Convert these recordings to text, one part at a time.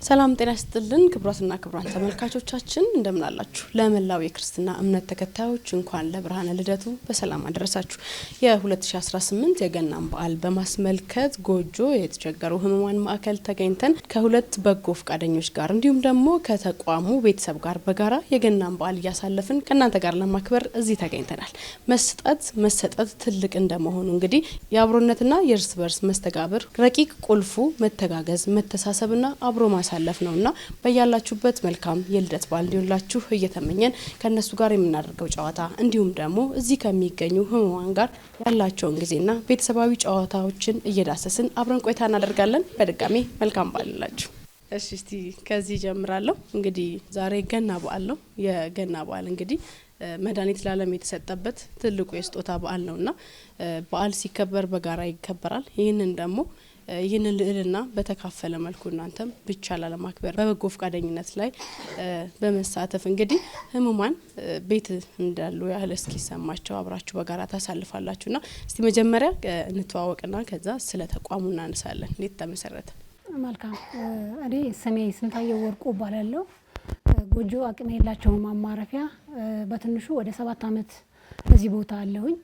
ሰላም ጤና ይስጥልን ክብራትና ክብራን ተመልካቾቻችን እንደምን አላችሁ? ለመላው የክርስትና እምነት ተከታዮች እንኳን ለብርሃነ ልደቱ በሰላም አደረሳችሁ። የ2018 የገናን በዓል በማስመልከት ጎጆ የተቸገሩ ህሙማን ማዕከል ተገኝተን ከሁለት በጎ ፈቃደኞች ጋር እንዲሁም ደግሞ ከተቋሙ ቤተሰብ ጋር በጋራ የገናን በዓል እያሳለፍን ከናንተ ጋር ለማክበር እዚህ ተገኝተናል። መሰጠት ትልቅ እንደመሆኑ እንግዲህ የአብሮነትና የእርስ በርስ መስተጋብር ረቂቅ ቁልፉ መተጋገዝ፣ መተሳሰብና አብሮ ማሳለፍ ነውና በያላችሁበት መልካም የልደት በዓል እንዲሆንላችሁ እየተመኘን ከነሱ ጋር የምናደርገው ጨዋታ እንዲሁም ደግሞ እዚህ ከሚገኙ ህሙማን ጋር ያላቸውን ጊዜና ቤተሰባዊ ጨዋታዎችን እየዳሰስን አብረን ቆይታ እናደርጋለን። በድጋሚ መልካም በዓል ይሁንላችሁ። እሺ እስቲ ከዚህ ጀምራለሁ። እንግዲህ ዛሬ ገና በዓል ነው። የገና በዓል እንግዲህ መድኃኒት ለዓለም የተሰጠበት ትልቁ የስጦታ በዓል ነውና በዓል ሲከበር በጋራ ይከበራል። ይህንን ልዕልና በተካፈለ መልኩ እናንተም ብቻ ላለማክበር በበጎ ፈቃደኝነት ላይ በመሳተፍ እንግዲህ ህሙማን ቤት እንዳሉ ያህል እስኪሰማቸው አብራችሁ በጋራ ታሳልፋላችሁና እስቲ መጀመሪያ እንተዋወቅና ከዛ ስለ ተቋሙ እናነሳለን። እንዴት ተመሰረተ? መልካም። እኔ ስሜ ስንታየው ወርቁ እባላለሁ። ጎጆ አቅም የሌላቸው ማረፊያ በትንሹ ወደ 7 አመት እዚህ ቦታ አለሁኝ።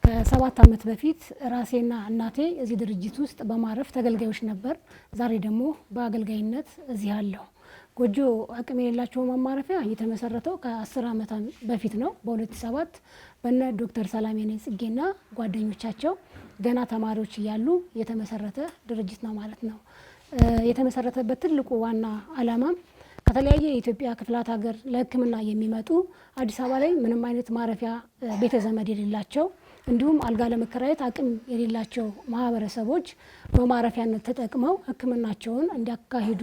ከ7 አመት በፊት ራሴና እናቴ እዚህ ድርጅት ውስጥ በማረፍ ተገልጋዮች ነበር። ዛሬ ደግሞ በአገልጋይነት እዚህ አለሁ። ጎጆ አቅም የሌላቸው ማረፊያ የተመሰረተው ከ10 አመት በፊት ነው። በ2007 በነ ዶክተር ሰላሜኔ ጽጌና ጓደኞቻቸው ገና ተማሪዎች እያሉ የተመሰረተ ድርጅት ነው ማለት ነው። የተመሰረተበት ትልቁ ዋና አላማም ከተለያየ የኢትዮጵያ ክፍላት ሀገር ለሕክምና የሚመጡ አዲስ አበባ ላይ ምንም አይነት ማረፊያ ቤተ ዘመድ የሌላቸው እንዲሁም አልጋ ለመከራየት አቅም የሌላቸው ማህበረሰቦች በማረፊያነት ተጠቅመው ሕክምናቸውን እንዲያካሂዱ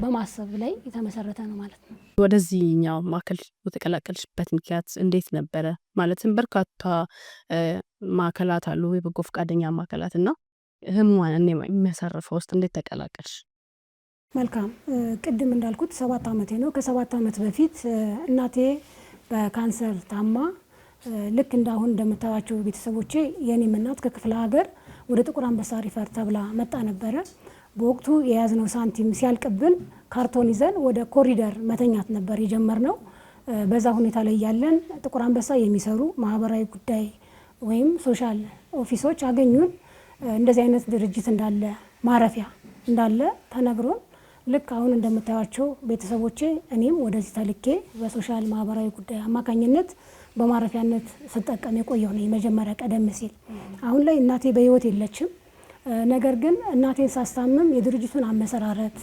በማሰብ ላይ የተመሰረተ ነው ማለት ነው። ወደዚህኛው ማዕከል የተቀላቀልሽበት ምክንያት እንዴት ነበረ? ማለትም በርካታ ማዕከላት አሉ፣ የበጎ ፈቃደኛ ማዕከላትና ህሙማን የሚያሳርፈው ውስጥ እንዴት ተቀላቀልሽ? መልካም። ቅድም እንዳልኩት 7 አመቴ ነው። ከ7 አመት በፊት እናቴ በካንሰር ታማ ልክ እንዳሁን እንደምታዋቸው ቤተሰቦቼ የኔም እናት ከክፍለ ሀገር ወደ ጥቁር አንበሳ ሪፈር ተብላ መጣ ነበረ። በወቅቱ የያዝነው ሳንቲም ሲያልቅብን ካርቶን ይዘን ወደ ኮሪደር መተኛት ነበር የጀመርነው። በዛ ሁኔታ ላይ ያለን ጥቁር አንበሳ የሚሰሩ ማህበራዊ ጉዳይ ወይም ሶሻል ኦፊሶች አገኙን። እንደዚህ አይነት ድርጅት እንዳለ ማረፊያ እንዳለ ተነግሮን ልክ አሁን እንደምታዩቸው ቤተሰቦቼ እኔም ወደዚህ ተልኬ በሶሻል ማህበራዊ ጉዳይ አማካኝነት በማረፊያነት ስጠቀም የቆየው ነው መጀመሪያ ቀደም ሲል። አሁን ላይ እናቴ በህይወት የለችም። ነገር ግን እናቴን ሳስታምም የድርጅቱን አመሰራረት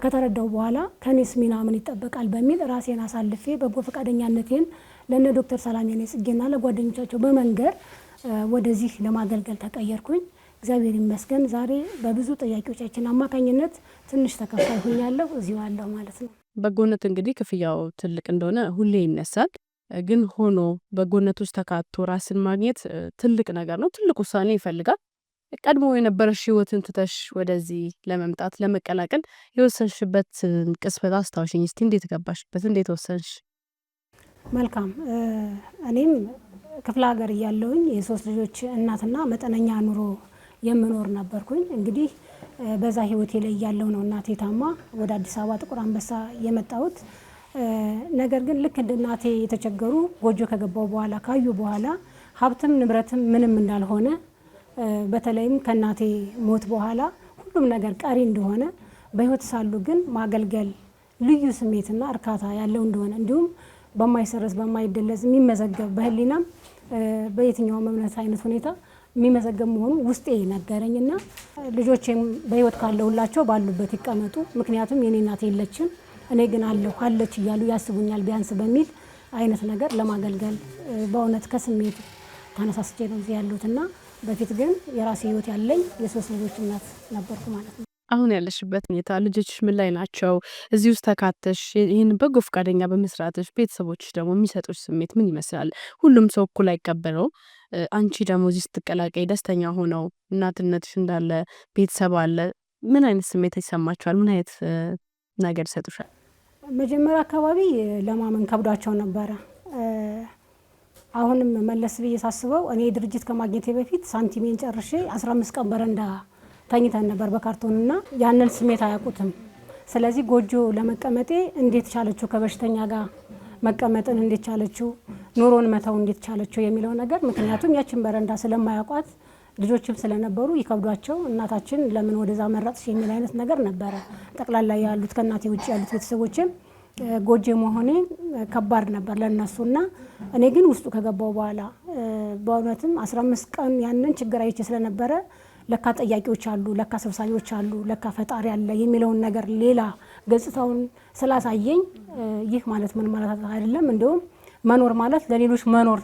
ከተረዳው በኋላ ከኔስ ሚና ምን ይጠበቃል በሚል ራሴን አሳልፌ በጎ ፈቃደኛነቴን ለነ ዶክተር ሰላሜኔ ጽጌና ለጓደኞቻቸው በመንገር ወደዚህ ለማገልገል ተቀየርኩኝ። እግዚአብሔር ይመስገን ዛሬ በብዙ ጥያቄዎቻችን አማካኝነት ትንሽ ተከፋይ ሆኛለሁ፣ እዚሁ አለሁ ማለት ነው። በጎነት እንግዲህ ክፍያው ትልቅ እንደሆነ ሁሌ ይነሳል። ግን ሆኖ በጎነት ውስጥ ተካቶ ራስን ማግኘት ትልቅ ነገር ነው፣ ትልቅ ውሳኔ ይፈልጋል። ቀድሞ የነበረሽ ህይወትን ትተሽ ወደዚህ ለመምጣት ለመቀላቀል የወሰንሽበት ቅጽበት አስታውሽኝ እስቲ። እንዴት ገባሽበት? እንዴት ወሰንሽ? መልካም። እኔም ክፍለ ሀገር እያለሁኝ የ3 ልጆች እናትና መጠነኛ ኑሮ የምኖር ነበርኩኝ። እንግዲህ በዛ ህይወቴ ላይ ያለው ነው እናቴ ታማ ወደ አዲስ አበባ ጥቁር አንበሳ የመጣሁት። ነገር ግን ልክ እንደ እናቴ የተቸገሩ ጎጆ ከገባው በኋላ ካዩ በኋላ ሀብትም ንብረትም ምንም እንዳልሆነ በተለይም ከእናቴ ሞት በኋላ ሁሉም ነገር ቀሪ እንደሆነ በህይወት ሳሉ ግን ማገልገል ልዩ ስሜትና እርካታ ያለው እንደሆነ እንዲሁም በማይሰረዝ በማይደለዝ የሚመዘገብ በህሊናም በየትኛውም እምነት አይነት ሁኔታ የሚመዘገብ መሆኑ ውስጤ ነገረኝና ልጆቼም በህይወት ካለሁላቸው ባሉበት ይቀመጡ፣ ምክንያቱም የኔ እናት የለችም እኔ ግን አለች እያሉ ያስቡኛል ቢያንስ በሚል አይነት ነገር ለማገልገል በእውነት ከስሜት ተነሳስቼ ነው እዚህ ያሉትና በፊት ግን የራሴ ህይወት ያለኝ የ3 ልጆች እናት ነበርኩ ማለት ነው። አሁን ያለሽበት ሁኔታ ልጆችሽ ምን ላይ ናቸው? እዚህ ውስጥ ተካተሽ ይህን በጎ ፈቃደኛ በመስራትሽ ቤተሰቦችሽ ደግሞ የሚሰጡሽ ስሜት ምን ይመስላል? ሁሉም ሰው እኩል አይቀበለው። አንቺ ደግሞ እዚህ ስትቀላቀይ ደስተኛ ሆነው እናትነትሽ እንዳለ ቤተሰብ አለ፣ ምን አይነት ስሜት ይሰማቸዋል? ምን አይነት ነገር ይሰጡሻል? መጀመሪያ አካባቢ ለማመን ከብዷቸው ነበረ። አሁንም መለስ ብዬ ሳስበው እኔ ድርጅት ከማግኘቴ በፊት ሳንቲሜን ጨርሼ 15 ቀን በረንዳ ተኝተን ነበር በካርቶንና ያንን ስሜት አያውቁትም። ስለዚህ ጎጆ ለመቀመጤ እንዴት ቻለችው ከበሽተኛ ጋር መቀመጥን እንዴት ቻለችው ኑሮን መተው እንዴት ቻለችው የሚለው ነገር ምክንያቱም ያችን በረንዳ ስለማያውቋት ልጆችም ስለነበሩ ይከብዷቸው እናታችን ለምን ወደዛ መረጥሽ የሚል አይነት ነገር ነበረ። ጠቅላላ ያሉት ከእናቴ ውጭ ያሉት ቤተሰቦችም ጎጆ መሆኔ ከባድ ነበር ለነሱና እኔ ግን ውስጡ ከገባው በኋላ በእውነትም 15 ቀን ያንን ችግር አይቼ ስለነበረ ለካ ጠያቂዎች አሉ፣ ለካ ሰብሳቢዎች አሉ፣ ለካ ፈጣሪ አለ የሚለውን ነገር ሌላ ገጽታውን ስላሳየኝ ይህ ማለት ምን ማለት አይደለም እንደውም መኖር ማለት ለሌሎች መኖር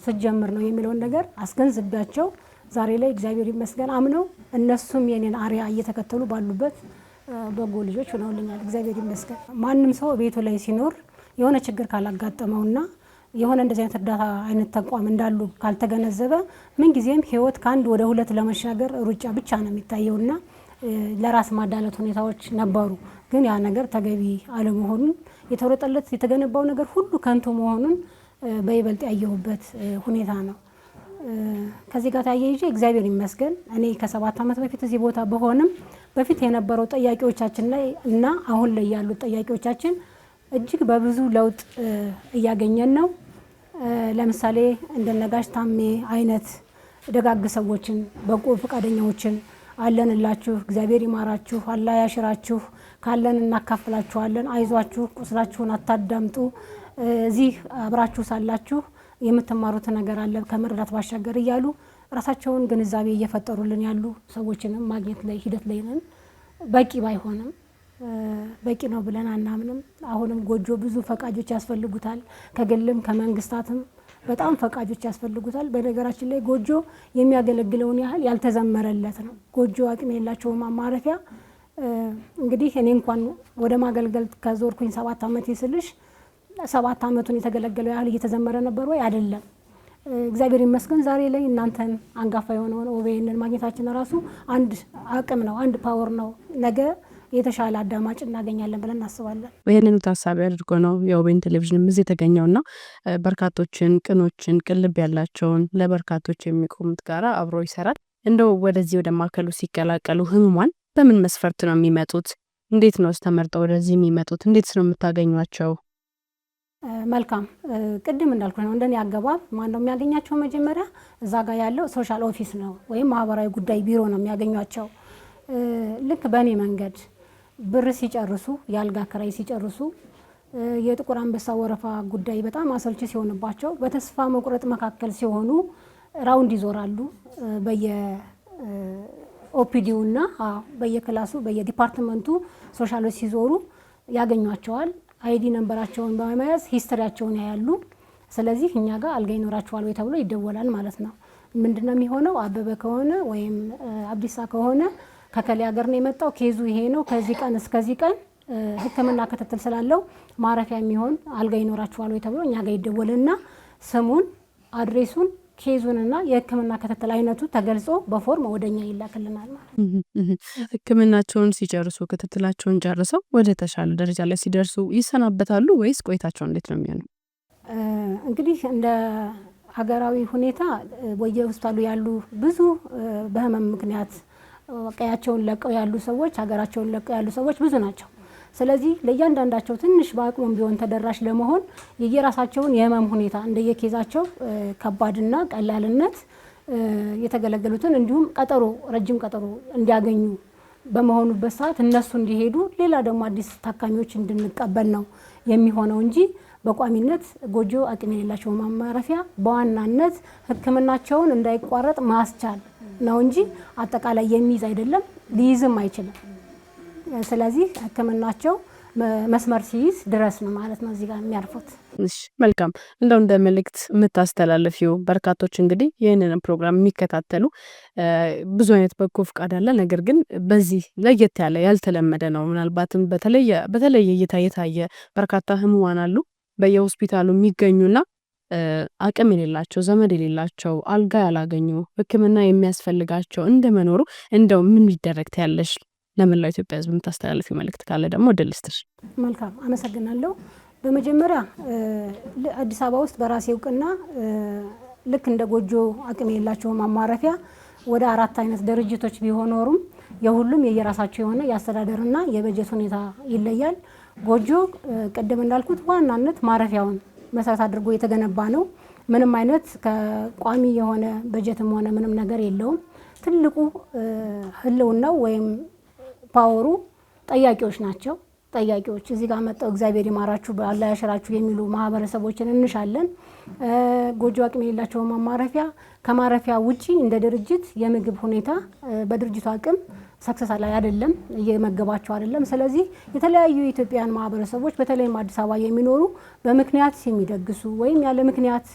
ሲጀምር ነው የሚለውን ነገር አስገንዝቤያቸው ዛሬ ላይ እግዚአብሔር ይመስገን አምነው እነሱም የኔን አሪያ እየተከተሉ ባሉበት በጎ ልጆች ሆነውልኛል። እግዚአብሔር ይመስገን። ማንም ሰው ቤቱ ላይ ሲኖር የሆነ ችግር ካላጋጠመውና የሆነ እንደዚህ አይነት እርዳታ አይነት ተቋም እንዳሉ ካልተገነዘበ ምን ጊዜም ህይወት ከአንድ ወደ ሁለት ለመሻገር ሩጫ ብቻ ነው የሚታየውና ለራስ ማዳለት ሁኔታዎች ነበሩ። ግን ያ ነገር ተገቢ አለመሆኑን የተወረጠለት የተገነባው ነገር ሁሉ ከንቱ መሆኑን በይበልጥ ያየሁበት ሁኔታ ነው። ከዚህ ጋር ታያይዤ እግዚአብሔር ይመስገን እኔ ከ7 ዓመት በፊት እዚህ ቦታ በሆንም በፊት የነበረው ጠያቂዎቻችን ላይ እና አሁን ላይ ያሉት ጠያቂዎቻችን እጅግ በብዙ ለውጥ እያገኘን ነው። ለምሳሌ እንደነጋሽ ታሜ አይነት ደጋግ ሰዎችን በጎ ፈቃደኛዎችን አለንላችሁ፣ እግዚአብሔር ይማራችሁ፣ አላህ ያሽራችሁ፣ ካለን እናካፍላችኋለን፣ አይዟችሁ፣ ቁስላችሁን አታዳምጡ፣ እዚህ አብራችሁ ሳላችሁ የምትማሩት ነገር አለ ከመረዳት ባሻገር እያሉ ራሳቸውን ግንዛቤ እየፈጠሩልን ያሉ ሰዎችንም ማግኘት ላይ ሂደት ላይ ነን። በቂ ባይሆንም በቂ ነው ብለን አናምንም። አሁንም ጎጆ ብዙ ፈቃጆች ያስፈልጉታል። ከግልም ከመንግስታትም በጣም ፈቃጆች ያስፈልጉታል። በነገራችን ላይ ጎጆ የሚያገለግለውን ያህል ያልተዘመረለት ነው። ጎጆ አቅም የላቸውም ማረፊያ። እንግዲህ እኔ እንኳን ወደ ማገልገል ከዞርኩኝ 7 ዓመት ይስልሽ 7 ዓመቱን የተገለገለው ያህል እየተዘመረ ነበር ወይ? አይደለም። እግዚአብሔር ይመስገን ዛሬ ላይ እናንተን አንጋፋ የሆነውን ኦቤንን ማግኘታችን ራሱ አንድ አቅም ነው፣ አንድ ፓወር ነው። ነገ የተሻለ አዳማጭ እናገኛለን ብለን እናስባለን። ይህንኑ ታሳቢ አድርጎ ነው የኦቤን ቴሌቪዥን እዚህ የተገኘውና በርካቶችን ቅኖችን ቅልብ ያላቸውን ለበርካቶች የሚቆሙት ጋራ አብሮ ይሰራል። እንደው ወደዚህ ወደ ማዕከሉ ሲቀላቀሉ ህሙማን በምን መስፈርት ነው የሚመጡት? እንዴት ነው ተመርጠው ወደዚህ የሚመጡት? እንዴት ነው የምታገኟቸው? መልካም ቅድም እንዳልኩ ነው እንደኔ አገባብ ማን ነው የሚያገኛቸው? መጀመሪያ እዛ ጋር ያለው ሶሻል ኦፊስ ነው ወይም ማህበራዊ ጉዳይ ቢሮ ነው የሚያገኟቸው። ልክ በእኔ መንገድ ብር ሲጨርሱ የአልጋ ክራይ ሲጨርሱ የጥቁር አንበሳ ወረፋ ጉዳይ በጣም አሰልቺ ሲሆንባቸው በተስፋ መቁረጥ መካከል ሲሆኑ ራውንድ ይዞራሉ። በየኦፒዲውና በየክላሱ በየዲፓርትመንቱ ሶሻሎች ሲዞሩ ያገኟቸዋል። አይዲ ነምበራቸውን በመያዝ ሂስትሪያቸውን ያያሉ። ስለዚህ እኛ ጋር አልጋ ይኖራቸዋል ወይ ተብሎ ይደወላል ማለት ነው። ምንድነው የሚሆነው? አበበ ከሆነ ወይም አብዲሳ ከሆነ ከከሌ ሀገር ነው የመጣው፣ ኬዙ ይሄ ነው፣ ከዚህ ቀን እስከዚህ ቀን ሕክምና ክትትል ስላለው ማረፊያ የሚሆን አልጋ ይኖራቸዋል ወይ ተብሎ እኛ ጋር ይደወልና ስሙን፣ አድሬሱን፣ ኬዙንና የሕክምና ክትትል አይነቱ ተገልጾ በፎርም ወደኛ ይላክልናል ማለት ነው። ሕክምናቸውን ሲጨርሱ ክትትላቸውን ጨርሰው ወደ ተሻለ ደረጃ ላይ ሲደርሱ ይሰናበታሉ ወይስ ቆይታቸው እንዴት ነው የሚሆነው? እንግዲህ እንደ ሀገራዊ ሁኔታ በየሆስፒታሉ ያሉ ብዙ በህመም ምክንያት ቀያቸውን ለቀው ያሉ ሰዎች ሀገራቸውን ለቀው ያሉ ሰዎች ብዙ ናቸው። ስለዚህ ለእያንዳንዳቸው ትንሽ በአቅሙም ቢሆን ተደራሽ ለመሆን የየራሳቸውን የህመም ሁኔታ እንደየኬዛቸው ከባድና ቀላልነት የተገለገሉትን እንዲሁም ቀጠሮ ረጅም ቀጠሮ እንዲያገኙ በመሆኑበት ሰዓት እነሱ እንዲሄዱ ሌላ ደግሞ አዲስ ታካሚዎች እንድንቀበል ነው የሚሆነው እንጂ በቋሚነት ጎጆ አቅም የሌላቸው ማረፊያ በዋናነት ሕክምናቸውን እንዳይቋረጥ ማስቻል ነው እንጂ አጠቃላይ የሚይዝ አይደለም፣ ሊይዝም አይችልም። ስለዚህ ሕክምናቸው መስመር ሲይዝ ድረስ ነው ማለት ነው እዚህ ጋር የሚያርፉት። እሺ መልካም። እንደው እንደ መልእክት የምታስተላልፊው በርካቶች እንግዲህ ይህንን ፕሮግራም የሚከታተሉ ብዙ አይነት በጎ ፍቃድ አለ፣ ነገር ግን በዚህ ለየት ያለ ያልተለመደ ነው። ምናልባትም በተለየ እይታ የታየ በርካታ ህሙማን አሉ በየሆስፒታሉ የሚገኙና አቅም የሌላቸው ዘመድ የሌላቸው አልጋ ያላገኙ ሕክምና የሚያስፈልጋቸው እንደመኖሩ እንደው ምን ሊደረግ ያለሽ ለመላው ኢትዮጵያ ህዝብ የምታስተላልፊው መልእክት ካለ ደግሞ እድል ልስጥሽ። መልካም አመሰግናለሁ። በመጀመሪያ አዲስ አበባ ውስጥ በራሴ እውቅና ልክ እንደ ጎጆ አቅም የሌላቸው ማረፊያ ወደ 4 አይነት ድርጅቶች ቢሆኑም የሁሉም የየራሳቸው የሆነ የአስተዳደርና የበጀት ሁኔታ ይለያል። ጎጆ ቅድም እንዳልኩት ዋናነት ማረፊያውን መሰረት አድርጎ የተገነባ ነው። ምንም አይነት ከቋሚ የሆነ በጀትም ሆነ ምንም ነገር የለውም። ትልቁ ህልውናው ወይም ፓወሩ ጠያቂዎች ናቸው። ጠያቂዎች እዚህ ጋር መጣው እግዚአብሔር ይማራችሁ አላህ ያሽራችሁ የሚሉ ማህበረሰቦችን እንሻለን። ጎጆ አቅም የሌላቸው ማረፊያ ከማረፊያ ውጪ እንደ ድርጅት የምግብ ሁኔታ በድርጅቱ አቅም ሰክሰስ ላይ አይደለም፣ እየመገባቸው አይደለም። ስለዚህ የተለያዩ የኢትዮጵያን ማህበረሰቦች በተለይም አዲስ አበባ የሚኖሩ በምክንያት የሚደግሱ ወይም ያለ ምክንያት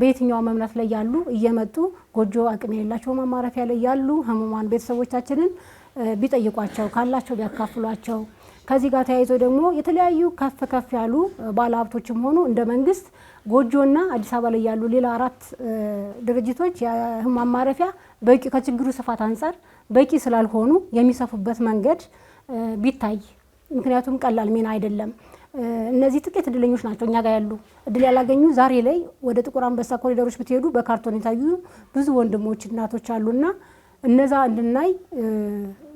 በየትኛው እምነት ላይ ያሉ እየመጡ ጎጆ አቅም የሌላቸው ማረፊያ ላይ ያሉ ህሙማን ቤተሰቦቻችንን ቢጠይቋቸው ካላቸው ቢያካፍሏቸው። ከዚህ ጋር ተያይዞ ደግሞ የተለያዩ ከፍ ያሉ ባለሀብቶችም ሆኑ እንደ መንግስት ጎጆና አዲስ አበባ ላይ ያሉ ሌላ 4 ድርጅቶች የህሙማን ማረፊያ በቂ ከችግሩ ስፋት አንጻር በቂ ስላልሆኑ የሚሰፉበት መንገድ ቢታይ፣ ምክንያቱም ቀላል ሚና አይደለም። እነዚህ ጥቂት እድለኞች ናቸው እኛ ጋር ያሉ እድል ያላገኙ። ዛሬ ላይ ወደ ጥቁር አንበሳ ኮሪደሮች ብትሄዱ በካርቶን የታዩ ብዙ ወንድሞች እናቶች አሉና እነዛ እንድናይ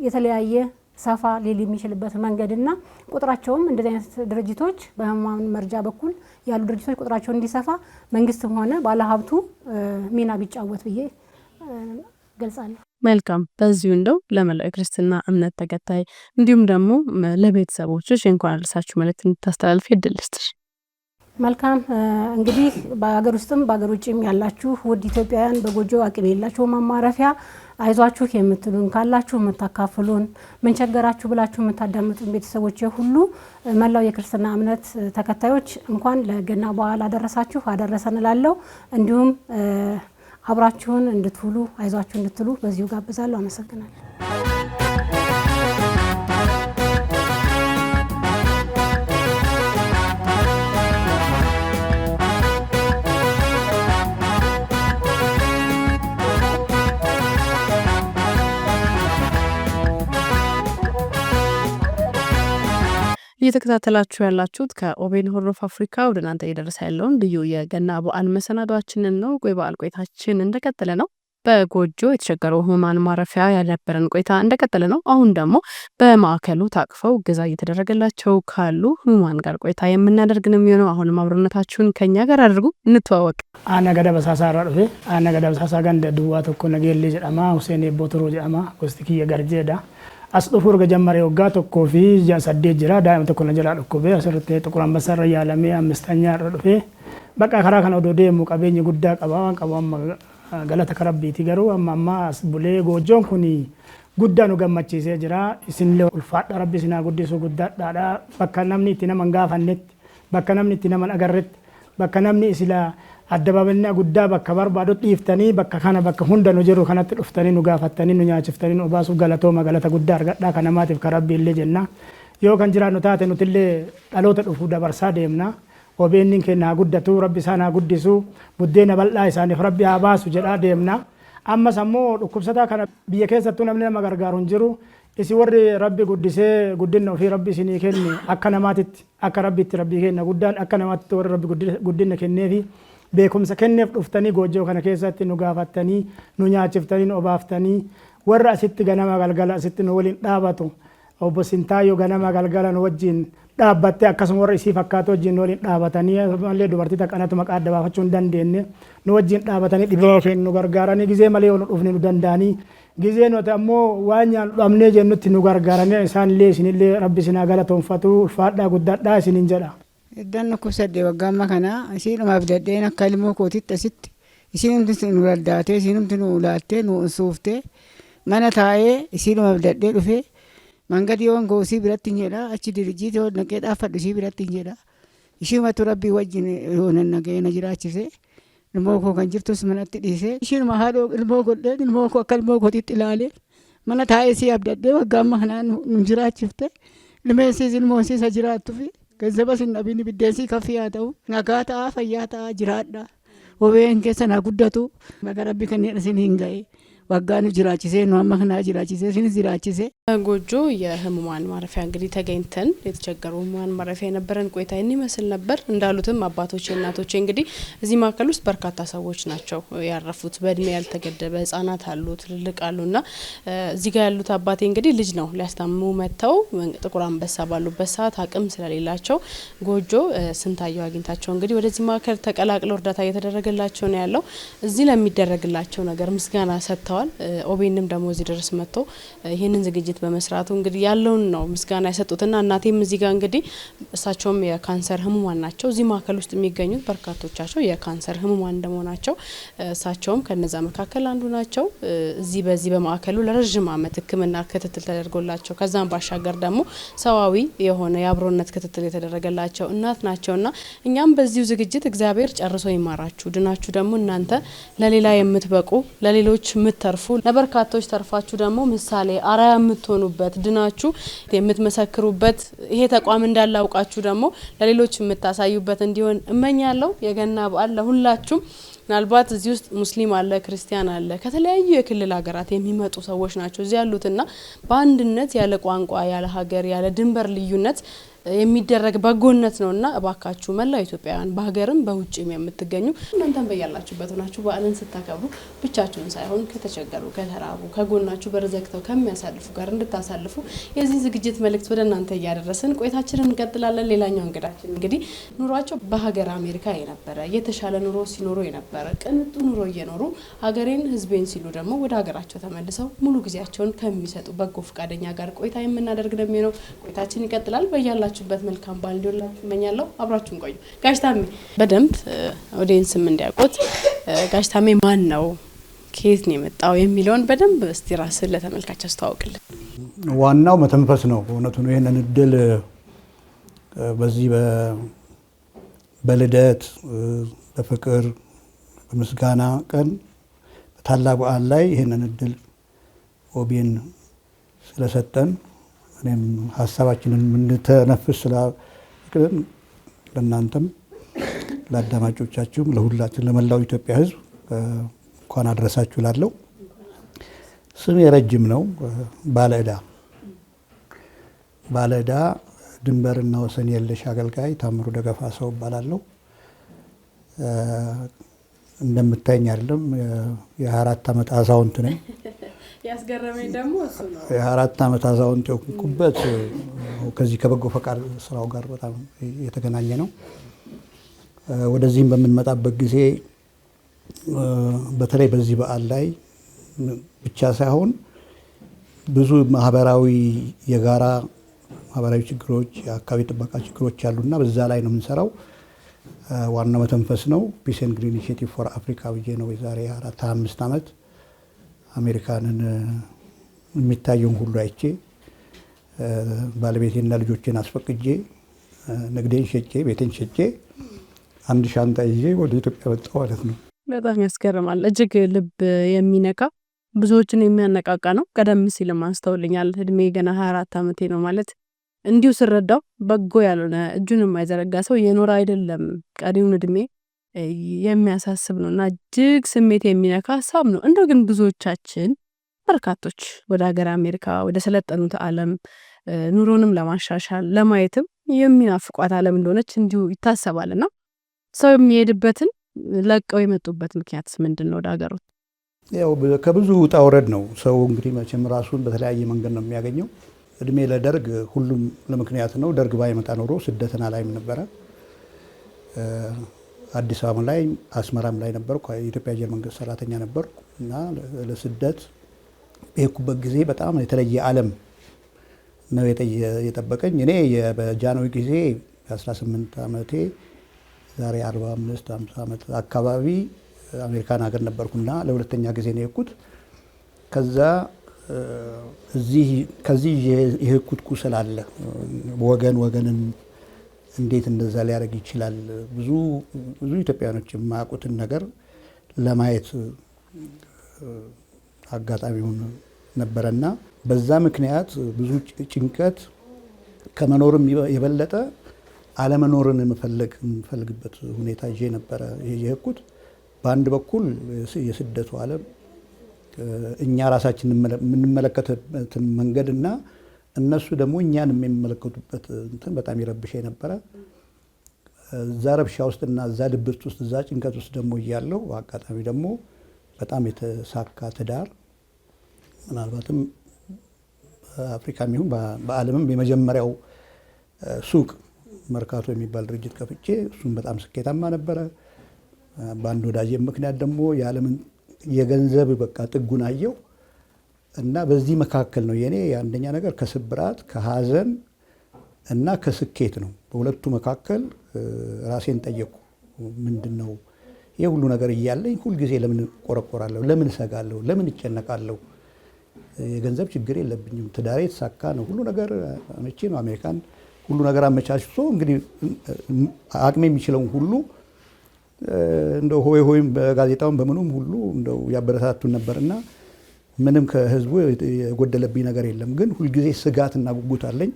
የተለያየ ሰፋ ሊል የሚችልበት መንገድና ቁጥራቸውም እንደዚህ አይነት ድርጅቶች በህሙማን መርጃ በኩል ያሉ ድርጅቶች ቁጥራቸው እንዲሰፋ መንግስትም ሆነ ባለሀብቱ ሚና ቢጫወት ብዬ ገልጻለሁ። መልካም። በዚሁ እንደው ለመላው ክርስትና እምነት ተከታይ እንዲሁም ደግሞ ለቤተሰቦችሽ እንኳን አደረሳችሁ መልእክት እንድታስተላልፊ እድል ልስጥሽ። መልካም። እንግዲህ በሀገር ውስጥም በሀገር ውጭም ያላችሁ ውድ ኢትዮጵያውያን በጎጆ አቅም የሌላቸው ማረፊያ አይዟችሁ የምትሉን ካላችሁ የምታካፍሉን ምን ቸገራችሁ ብላችሁ የምታዳምጡን ቤተሰቦች ሁሉ መላው የክርስትና እምነት ተከታዮች እንኳን ለገና በዓል አደረሳችሁ አደረሰን እላለሁ። እንዲሁም አብራችሁን እንድትውሉ አይዟችሁ እንድትሉ በዚሁ ጋብዛለሁ። አመሰግናለሁ። እየተከታተላችሁ ያላችሁት ከኦቤን ሆርን ኦፍ አፍሪካ ወደ እናንተ እየደረሰ ያለውን ልዩ የገና በዓል መሰናዷችንን ነው። በዓል ቆይታችን እንደቀጠለ ነው። በጎጆ የተቸገሩ ህሙማን ማረፊያ ያልነበረን ቆይታ እንደቀጠለ ነው። አሁን ደግሞ በማዕከሉ ታቅፈው እገዛ እየተደረገላቸው ካሉ ህሙማን ጋር ቆይታ የምናደርግ ነው የሚሆነው። አሁንም አብሮነታችሁን ከኛ ጋር አድርጉ፣ እንተዋወቅ። አነ ገዳ በሳሳ ረድፌ አነ ገዳ በሳሳ ገንደ ድዋ ተኮ ነጌሌ ጀዳማ ሁሴን ቦትሮ ጀዳማ ጎስቲኪ የጋርጀዳ asdufur ga jammare waggaa tokkoo fi 8 jira daa'ima tokko na jala dhukkubee asirratti Xuqur Anbassaa irra yaalamee 5ኛ irra dhufee bakka karaa kana odoo deemu qabeenyi guddaa qaba waan qabu amma galata karabbiiti garuu amma as bulee gojoon kun guddaa nu gammachiisee jira. Isinillee ulfaadha, rabbi isinaa guddisuu guddaadhaadha. Bakka namni itti nama hin gaafannetti, bakka namni itti nama hin agarretti, bakka namni isila addabaabannaa guddaa bakka barbaadutti dhiiftanii bakka kana bakka hunda nu jiru kanatti dhuftanii nu gaafattanii nu nyaachiftanii nu baasuuf galatooma galata guddaa argadhaa kan namaatiif kan rabbi illee jenna. Yoo kan jiraannu taate nutillee dhaloota dhufuu dabarsaa deemna. OBN keenya haa guddatu, rabbi isaan haa guddisu, buddeena bal'aa isaaniif rabbi haa baasu jedhaa deemna. Ammas ammoo dhukkubsataa kana biyya keessattuu namni nama gargaaru hin jiru. Isi warri rabbi guddisee guddinna ofii rabbi isinii kenni akka namaatitti akka rabbiitti rabbii kenna guddaan akka namaatitti warri rabbi guddinna kenneefi beekumsa kenneef dhuftanii goojoo kana keessatti nu gaafattanii nu nyaachiftanii nu obaaftanii warra asitti ganama galgala asitti nu waliin dhaabatu obbo Sintaayyoo ganama galgala nu wajjin dhaabbattee akkasuma warra isii fakkaatu wajjin nu waliin dhaabatanii malee dubartii takkanatu maqaa adda baafachuu hin dandeenye nu wajjin dhaabatanii dhibee keenya nu gargaaranii gizee malee nu dhufne nu danda'anii gizee nuti ammoo waan nyaan dhabnee jennutti nu gargaaranii isaanillee isinillee rabbi isinaa galatoonfatu ulfaadhaa guddaadhaa isiniin jedha. Iddaan kuusadde waggaamma kana isiidhumaaf daddeen akka ilmoo kootitti asitti isiinumti nu laddaatee isiinumti nu laattee nu unsuuftee mana taa'ee isiidhumaaf daddee dhufee mangadi yoon goosii biratti hin jedha achi dirijjiitii yoo naqee dhaaffadhu isii biratti hin jedha ishiimatu rabbii wajjin yoonan nagee na jiraachise ilmoo koo kan jirtus manatti dhiisee ishiinuma haadhoo ilmoo godhee ilmoo koo akka ilmoo kootitti ilaalee mana taa'ee isii abdaddee waggaamma kanaa nu jiraachifte ilmeessiis ilmoosiisa jiraattufi ገንዘብ ሲናቢኒ ቢደንሲ ከፍ ያተው ነጋታ ፈያታ ጅራዳ ወበን ከሰና ጉደቱ መገረብ ከነ ሲን እንጋይ waggaan jiraachise nu amma kana jiraachise sinis jiraachise ጎጆ የህሙማን ማረፊያ እንግዲህ ተገኝተን የተቸገሩ ህሙማን ማረፊያ የነበረን ቆይታ ይመስል ነበር። እንዳሉትም አባቶች እናቶች እንግዲህ እዚህ ማዕከል ውስጥ በርካታ ሰዎች ናቸው ያረፉት። በእድሜ ያልተገደበ ህጻናት አሉ፣ ትልልቅ አሉና እዚህ ጋር ያሉት አባቴ እንግዲህ ልጅ ነው ሊያስታምሙ መተው ጥቁር አንበሳ ባሉበት ሰዓት አቅም ስለሌላቸው ጎጆ ስንታየው አግኝታቸው እንግዲህ ወደዚህ ማዕከል ተቀላቅለው እርዳታ እየተደረገላቸው ነው ያለው። እዚህ ለሚደረግላቸው ነገር ምስጋና ሰጥተዋል። ኦቤንም ደግሞ እዚህ ድረስ መጥቶ ይሄንን ዝግጅት በመስራቱ እንግዲህ ያለውን ነው ምስጋና ያሰጡትና እናቴም እዚህ ጋር እንግዲህ እሳቸውም የካንሰር ህሙማን ናቸው። እዚህ ማዕከል ውስጥ የሚገኙት በርካቶቻቸው የካንሰር ህሙማን እንደመሆናቸው እሳቸውም ከነዛ መካከል አንዱ ናቸው። እዚህ በዚህ በማዕከሉ ለረጅም ዓመት ህክምና ክትትል ተደርጎላቸው ከዛም ባሻገር ደግሞ ሰዋዊ የሆነ የአብሮነት ክትትል የተደረገላቸው እናት ናቸውና እኛም በዚሁ ዝግጅት እግዚአብሔር ጨርሶ ይማራችሁ፣ ድናችሁ ደግሞ እናንተ ለሌላ የምትበቁ ለሌሎች የምትተርፉ ለበርካቶች ተርፋችሁ ደግሞ ምሳሌ አራያ የምትሆኑበት ድናችሁ የምትመሰክሩበት ይሄ ተቋም እንዳላውቃችሁ ደግሞ ለሌሎች የምታሳዩበት እንዲሆን እመኛለሁ። የገና በዓል ለሁላችሁም ምናልባት እዚህ ውስጥ ሙስሊም አለ፣ ክርስቲያን አለ፣ ከተለያዩ የክልል ሀገራት የሚመጡ ሰዎች ናቸው እዚህ ያሉትና በአንድነት ያለ ቋንቋ ያለ ሀገር ያለ ድንበር ልዩነት የሚደረግ በጎነት ነውና እባካችሁ መላው ኢትዮጵያውያን በሀገርም በውጭም የምትገኙ እናንተም በያላችሁበት ሆናችሁ በዓልን ስታከብሩ ብቻችሁን ሳይሆን ከተቸገሩ ከተራቡ ከጎናችሁ በርዘክተው ከሚያሳልፉ ጋር እንድታሳልፉ የዚህ ዝግጅት መልእክት ወደ እናንተ እያደረስን ቆይታችንን እንቀጥላለን። ሌላኛው እንግዳችን እንግዲህ ኑሯቸው በሀገር አሜሪካ የነበረ የተሻለ ኑሮ ሲኖሩ የነበረ ቅንጡ ኑሮ እየኖሩ ሀገሬን ህዝቤን ሲሉ ደግሞ ወደ ሀገራቸው ተመልሰው ሙሉ ጊዜያቸውን ከሚሰጡ በጎ ፈቃደኛ ጋር ቆይታ የምናደርግ ነው የሚሆነው። ቆይታችን ይቀጥላል። በያላችሁበት መልካም በዓል እንዲሆንላችሁ እመኛለሁ። አብራችሁን ቆዩ። ጋሽ ታሜ በደንብ ኦዲየንስም እንዲያውቁት ጋሽ ታሜ ማን ነው፣ ከየት ነው የመጣው የሚለውን በደንብ እስቲ ራስህ ለተመልካች አስተዋውቅልን። ዋናው መተንፈስ ነው። እውነቱ ነው። ይሄንን እድል በዚህ በልደት በፍቅር በምስጋና ቀን በታላቅ በዓል ላይ ይሄንን እድል ኦቤን ስለሰጠን እኔም ሀሳባችንን እንድንተነፍስ ስላደረግን ለእናንተም ለአዳማጮቻችሁም ለሁላችን ለመላው ኢትዮጵያ ሕዝብ እንኳን አድረሳችሁ ላለው። ስሜ ረጅም ነው። ባለዕዳ ድንበርና ወሰን የለሽ አገልጋይ ታምሩ ደገፋ ሰው እባላለሁ። እንደምታየኝ አይደለም የ24 ዓመት አዛውንት ነኝ። ያስገረመኝ ደግሞ እሱ ነው። የ24 ዓመት አዛውንት የሆንኩበት ከዚህ ከበጎ ፈቃድ ስራው ጋር በጣም የተገናኘ ነው። ወደዚህም በምንመጣበት ጊዜ በተለይ በዚህ በዓል ላይ ብቻ ሳይሆን ብዙ የጋራ ማህበራዊ ችግሮች፣ የአካባቢ ጥበቃ ችግሮች አሉና በዛ ላይ ነው የምንሰራው። ዋናው መተንፈስ ነው። ፒስ ኤንድ ግሪን ኢኒሼቲቭ ፎር አፍሪካ ብዬ ነው የዛሬ 25 ዓመት አሜሪካንን የሚታየውን ሁሉ አይቼ ባለቤቴና ልጆቼን አስፈቅጄ ንግዴን ሸጬ ቤቴን ሸጬ አንድ ሻንጣ ይዤ ወደ ኢትዮጵያ መጣሁ ማለት ነው። በጣም ያስገርማል። እጅግ ልብ የሚነካ ብዙዎችን የሚያነቃቃ ነው። ቀደም ሲልም አንስተውልኛል። እድሜ ገና 24 ዓመቴ ነው ማለት እንዲሁ ስረዳው በጎ ያልሆነ እጁን የማይዘረጋ ሰው የኖረ አይደለም። ቀሪውን እድሜ የሚያሳስብ ነውና እጅግ ስሜት የሚነካ ሀሳብ ነው። እንደው ግን ብዙዎቻችን በርካቶች ወደ ሀገር አሜሪካ ወደ ሰለጠኑት ዓለም ኑሮንም ለማሻሻል ለማየትም የሚናፍቋት ዓለም እንደሆነች እንዲሁ ይታሰባልና ሰው የሚሄድበትን ለቀው የመጡበት ምክንያት ምንድን ነው? ወደ ሀገሩ ያው ከብዙ ውጣ ውረድ ነው። ሰው እንግዲህ መቼም ራሱን በተለያየ መንገድ ነው የሚያገኘው። እድሜ ለደርግ ሁሉም ለምክንያት ነው። ደርግ ባይመጣ ኖሮ ስደትን አላይም ነበረ። አዲስ አበባ ላይ አስመራም ላይ ነበርኩ። የኢትዮጵያ አየር መንገድ ሰራተኛ ነበርኩ እና ለስደት በሄድኩበት ጊዜ በጣም የተለየ ዓለም ነው የጠበቀኝ። እኔ በጃንሆይ ጊዜ 18 ዓመቴ ዛሬ 45-50 ዓመት አካባቢ አሜሪካን ሀገር ነበርኩና ለሁለተኛ ጊዜ ነው የሄድኩት። ከዚህ የሄድኩት ቁስል አለ። ወገንን እንዴት እንደዛ ሊያደርግ ይችላል? ብዙ ኢትዮጵያኖች የማያውቁትን ነገር ለማየት አጋጣሚውን ነበረና በዛ ምክንያት ብዙ ጭንቀት ከመኖርም የበለጠ አለመኖርን የምፈልግበት ሁኔታ ይዤ ነበረ የሄድኩት። በአንድ በኩል የስደቱ ዓለም እኛ ራሳችን የምንመለከትበትን መንገድና እነሱ ደግሞ እኛን የሚመለከቱበት እንትን በጣም ይረብሸኝ ነበረ። እዛ ረብሻ ውስጥና እዛ ድብርት ውስጥ እዛ ጭንቀት ውስጥ ደግሞ እያለው አጋጣሚ ደግሞ በጣም የተሳካ ትዳር ምናልባትም በአፍሪካም ይሁን በዓለምም የመጀመሪያው ሱቅ መርካቶ የሚባል ድርጅት ከፍቼ እሱም በጣም ስኬታማ ነበረ። በአንድ ወዳጄ ምክንያት ደግሞ የዓለምን የገንዘብ በቃ ጥጉን አየው እና በዚህ መካከል ነው የኔ የአንደኛ ነገር ከስብራት ከሀዘን እና ከስኬት ነው። በሁለቱ መካከል ራሴን ጠየቁ። ምንድን ነው ይህ ሁሉ ነገር እያለኝ ሁልጊዜ ለምን ቆረቆራለሁ? ለምን እሰጋለሁ? ለምን እጨነቃለሁ? የገንዘብ ችግር የለብኝም። ትዳሬ የተሳካ ነው። ሁሉ ነገር አመቺ ነው። አሜሪካን ሁሉ ነገር አመቻችቶ እንግዲህ አቅሜ የሚችለውን ሁሉ እንደው ሆይም በጋዜጣውን በምኑም ሁሉ እንደው ያበረታቱን ነበርና ምንም ከህዝቡ የጎደለብኝ ነገር የለም። ግን ሁልጊዜ ስጋትና ጉጉት አለኝ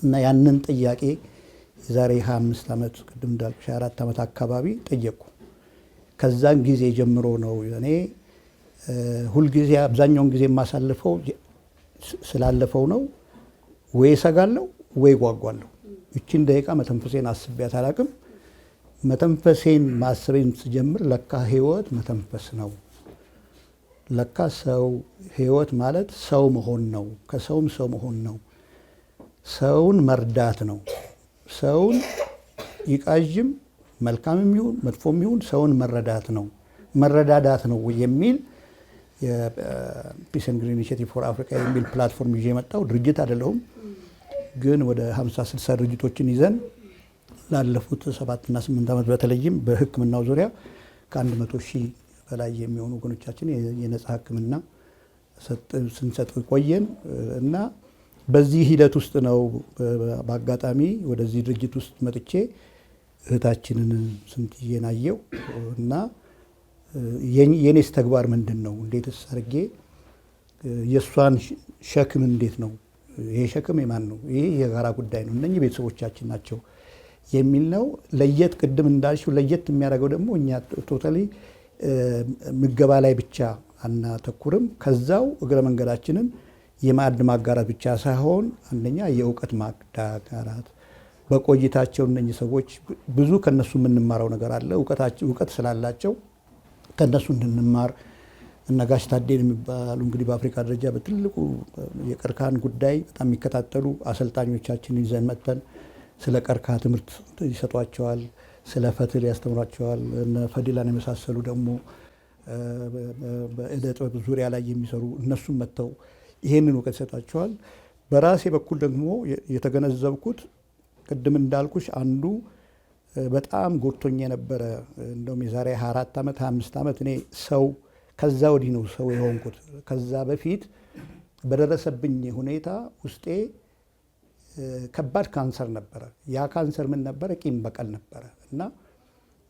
እና ያንን ጥያቄ የዛሬ 25 ዓመት ቅድም እንዳልኩሽ 24 ዓመት አካባቢ ጠየቁ። ከዛን ጊዜ ጀምሮ ነው እኔ ሁልጊዜ አብዛኛውን ጊዜ የማሳልፈው ስላለፈው ነው። ወይ እሰጋለሁ ወይ ጓጓለሁ። እቺን ደቂቃ መተንፈሴን አስቤያት አላቅም። መተንፈሴን ማሰቤን ስጀምር ለካ ህይወት መተንፈስ ነው። ለካ ሰው ህይወት ማለት ሰው መሆን ነው። ከሰውም ሰው መሆን ነው። ሰውን መርዳት ነው። ሰውን ይቃዥም መልካምም ይሁን መጥፎም ይሁን ሰውን መረዳት ነው፣ መረዳዳት ነው የሚል የፒስ ኤንድ ግሪን ኢኒሼቲቭ ፎር አፍሪካ የሚል ፕላትፎርም ይዤ የመጣው ድርጅት አይደለሁም። ግን ወደ 50-60 ድርጅቶችን ይዘን ላለፉት 7 እና 8 ዓመት በተለይም በሕክምናው ዙሪያ ከ100 ሺህ በላይ የሚሆኑ ወገኖቻችን የነጻ ሕክምና ስንሰጥ ቆየን እና በዚህ ሂደት ውስጥ ነው በአጋጣሚ ወደዚህ ድርጅት ውስጥ መጥቼ እህታችንን ስንትዬን አየው እና የኔስ ተግባር ምንድን ነው? እንዴትስ አድርጌ የእሷን ሸክም እንዴት ነው? ይሄ ሸክም የማን ነው? ይሄ የጋራ ጉዳይ ነው። እነኚህ ቤተሰቦቻችን ናቸው የሚል ነው። ለየት ቅድም እንዳልሽው ለየት የሚያደርገው ደግሞ እኛ ቶታሊ ምገባ ላይ ብቻ አናተኩርም። ከዛው እግረ መንገዳችንን የማዕድ ማጋራት ብቻ ሳይሆን አንደኛ የእውቀት ማጋራት በቆይታቸው እነኚህ ሰዎች ብዙ ከነሱ የምንማረው ነገር አለ። እውቀት ስላላቸው ከነሱ እንድንማር እነ ጋሽ ታዴን የሚባሉ እንግዲህ በአፍሪካ ደረጃ በትልቁ የቀርከሃን ጉዳይ በጣም የሚከታተሉ አሰልጣኞቻችን ይዘን መጥተን ስለ ቀርከሃ ትምህርት ይሰጧቸዋል፣ ስለ ፈትል ያስተምሯቸዋል። እነ ፈዲላን የመሳሰሉ ደግሞ በእደ ጥበብ ዙሪያ ላይ የሚሰሩ እነሱም መጥተው ይሄንን እውቀት ይሰጧቸዋል። በራሴ በኩል ደግሞ የተገነዘብኩት ቅድም እንዳልኩሽ አንዱ በጣም ጎድቶኝ የነበረ እንደውም የዛሬ 24 ዓመት 25 ዓመት እኔ ሰው ከዛ ወዲህ ነው ሰው የሆንኩት። ከዛ በፊት በደረሰብኝ ሁኔታ ውስጤ ከባድ ካንሰር ነበረ። ያ ካንሰር ምን ነበረ? ቂም በቀል ነበረ እና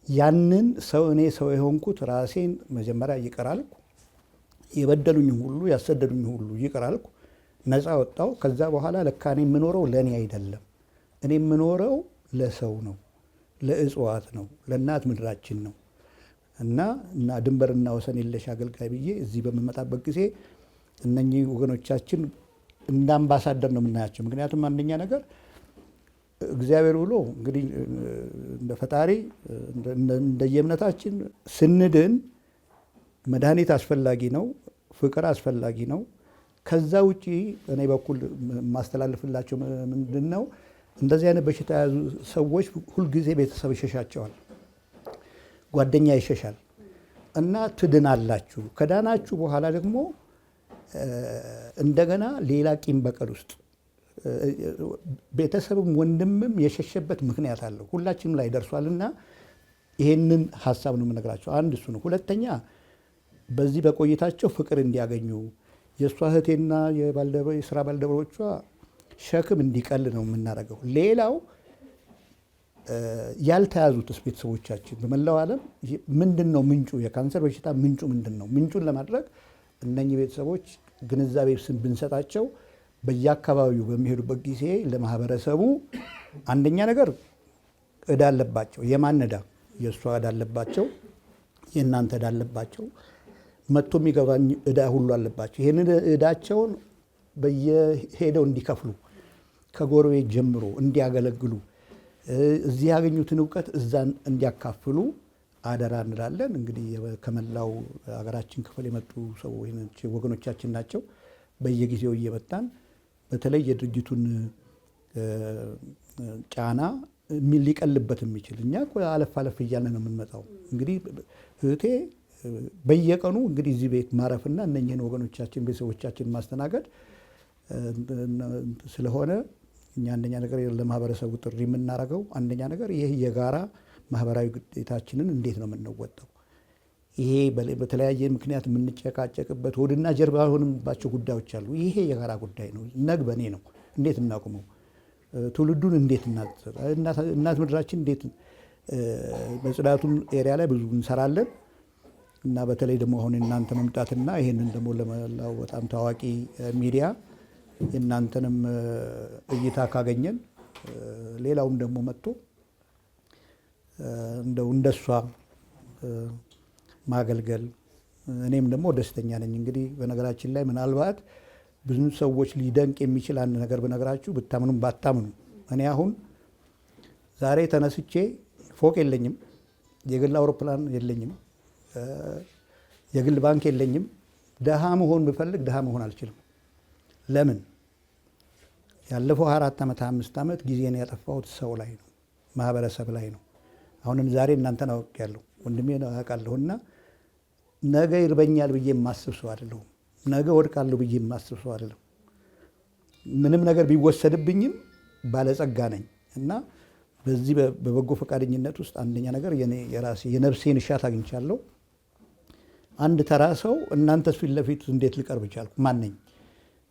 ያንን እኔ ሰው የሆንኩት ራሴን መጀመሪያ ይቅር አልኩ። የበደሉኝ ሁሉ ያሰደዱኝ ሁሉ ይቅር አልኩ፣ ነፃ ወጣው። ከዛ በኋላ ለካ እኔ የምኖረው ለእኔ አይደለም፣ እኔ የምኖረው ለሰው ነው፣ ለእጽዋት ነው፣ ለእናት ምድራችን ነው እና ድንበርና ወሰን የለሽ አገልጋይ ብዬ እዚህ በምመጣበት ጊዜ እነኚህ ወገኖቻችን እንደ አምባሳደር ነው የምናያቸው። ምክንያቱም አንደኛ ነገር እግዚአብሔር ብሎ እንግዲህ እንደ ፈጣሪ እንደየእምነታችን ስንድን መድኃኒት አስፈላጊ ነው፣ ፍቅር አስፈላጊ ነው። ከዛ ውጪ እኔ በኩል ማስተላለፍላቸው ምንድን ነው? እንደዚህ አይነት በሽታ የያዙ ሰዎች ሁልጊዜ ቤተሰብ ይሸሻቸዋል፣ ጓደኛ ይሸሻል እና ትድናላችሁ። ከዳናችሁ በኋላ ደግሞ እንደገና ሌላ ቂም በቀል ውስጥ ቤተሰብም ወንድምም የሸሸበት ምክንያት አለው፣ ሁላችንም ላይ ደርሷል። እና ይሄንን ሀሳብ ነው የምነግራቸው። አንድ እሱ ነው። ሁለተኛ በዚህ በቆይታቸው ፍቅር እንዲያገኙ የእሷ እህቴና የስራ ባልደረቦቿ ሸክም እንዲቀል ነው የምናደርገው። ሌላው ያልተያዙትስ ቤተሰቦቻችን በመላው ዓለም ምንድን ነው ምንጩ? የካንሰር በሽታ ምንጩ ምንድን ነው? ምንጩን ለማድረግ እነኚህ ቤተሰቦች ግንዛቤ ብንሰጣቸው በየአካባቢው በሚሄዱበት ጊዜ ለማህበረሰቡ አንደኛ ነገር ዕዳ አለባቸው። የማን ዕዳ? የእሷ ዕዳ አለባቸው፣ የእናንተ ዕዳ አለባቸው። መጥቶ የሚገባኝ እዳ ሁሉ አለባቸው። ይህንን እዳቸውን በየሄደው እንዲከፍሉ ከጎረቤት ጀምሮ እንዲያገለግሉ እዚህ ያገኙትን እውቀት እዛ እንዲያካፍሉ አደራ እንላለን። እንግዲህ ከመላው ሀገራችን ክፍል የመጡ ሰዎች ወገኖቻችን ናቸው። በየጊዜው እየመጣን በተለይ የድርጅቱን ጫና ሊቀልበት የሚችል እኛ አለፍ አለፍ እያልን ነው የምንመጣው። እንግዲህ እህቴ በየቀኑ እንግዲህ እዚህ ቤት ማረፍና እነኝህን ወገኖቻችን ቤተሰቦቻችን ማስተናገድ ስለሆነ እኛ አንደኛ ነገር ለማህበረሰቡ ጥሪ የምናደርገው አንደኛ ነገር ይህ የጋራ ማህበራዊ ግዴታችንን እንዴት ነው የምንወጣው? ይሄ በተለያየ ምክንያት የምንጨቃጨቅበት ሆድና ጀርባ የሆንባቸው ጉዳዮች አሉ። ይሄ የጋራ ጉዳይ ነው። ነግ በእኔ ነው። እንዴት እናቁመው? ትውልዱን እንዴት እናት ምድራችን እንዴት በጽዳቱን ኤሪያ ላይ ብዙ እንሰራለን እና በተለይ ደግሞ አሁን እናንተ መምጣትና ይህንን ደግሞ ለመላው በጣም ታዋቂ ሚዲያ የእናንተንም እይታ ካገኘን ሌላውም ደግሞ መጥቶ እንደሷ ማገልገል እኔም ደግሞ ደስተኛ ነኝ። እንግዲህ በነገራችን ላይ ምናልባት ብዙ ሰዎች ሊደንቅ የሚችል አንድ ነገር በነገራችሁ ብታምኑም ባታምኑ እኔ አሁን ዛሬ ተነስቼ ፎቅ የለኝም፣ የግል አውሮፕላን የለኝም፣ የግል ባንክ የለኝም። ደሃ መሆን ብፈልግ ደሃ መሆን አልችልም። ለምን? ያለፈው 4 ዓመት 5 ዓመት ጊዜን ያጠፋሁት ሰው ላይ ነው፣ ማህበረሰብ ላይ ነው። አሁንም ዛሬ እናንተን አውቄያለሁ፣ ወንድሜ አውቃለሁና ነገ ይርበኛል ብዬ የማስብ ሰው አይደለሁም። ነገ ወድቃለሁ ብዬ የማስብ ሰው አይደለም። ምንም ነገር ቢወሰድብኝም ባለጸጋ ነኝ እና በዚህ በበጎ ፈቃደኝነት ውስጥ አንደኛ ነገር የራሴ የነፍሴን እሻት አግኝቻለሁ። አንድ ተራ ሰው እናንተስ ፊት ለፊት እንዴት ልቀርብ ቻልኩ? ማን ነኝ?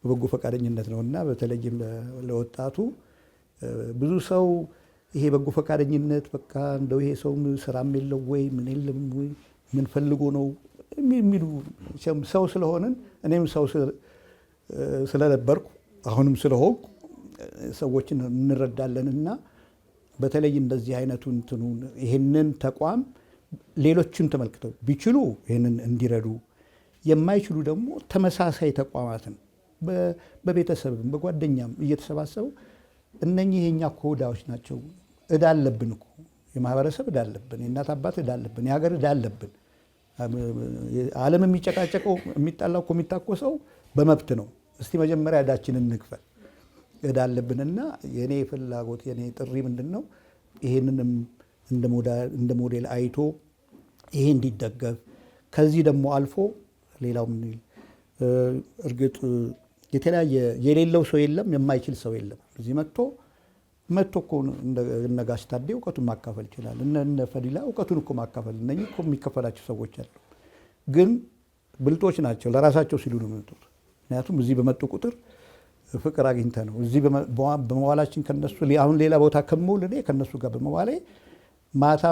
በበጎ ፈቃደኝነት ነው እና በተለይም ለወጣቱ ብዙ ሰው ይሄ በጎ ፈቃደኝነት በቃ እንደው ይሄ ሰው ስራም የለው ወይ ምን የለም ወይ ምን ፈልጎ ነው የሚሉ ሰው ስለሆንን እኔም ሰው ስለነበርኩ አሁንም ስለሆንኩ ሰዎችን እንረዳለንና በተለይ እንደዚህ አይነቱ ይሄንን ተቋም ሌሎችን ተመልክተው ቢችሉ ይሄንን እንዲረዱ፣ የማይችሉ ደግሞ ተመሳሳይ ተቋማትን በቤተሰብም በጓደኛም እየተሰባሰቡ እነኚህ የኛ እኮ ዕዳዎች ናቸው። ዕዳ አለብን እኮ የማህበረሰብ ዕዳ አለብን፣ የእናት አባት ዕዳ አለብን፣ የሀገር ዕዳ አለብን። ዓለም የሚጨቃጨቀው የሚጣላው እኮ የሚታኮሰው በመብት ነው። እስቲ መጀመሪያ ዕዳችንን እንክፈል። ዕዳ አለብንና የኔ ፍላጎት የኔ ጥሪ ምንድን ነው? ይሄንንም እንደ ሞዴል አይቶ ይሄ እንዲደገፍ ከዚህ ደግሞ አልፎ ሌላው እርግጥ የተለያየ የሌለው ሰው የለም፣ የማይችል ሰው የለም። እዚህ መጥቶ እኮ እነ ጋሽ ታዴ እውቀቱን ማካፈል ይችላል። እነ ፈዲላ እውቀቱን እኮ ማካፈል እነኚህ እኮ የሚከፈላቸው ሰዎች አሉ። ግን ብልጦች ናቸው፣ ለራሳቸው ሲሉ ነው የሚመጡት። ምክንያቱም እዚህ በመጡ ቁጥር ፍቅር አግኝተ ነው እዚህ በመዋላችን ከነሱ አሁን ሌላ ቦታ ከምውል እኔ ከነሱ ጋር በመዋሌ ማታ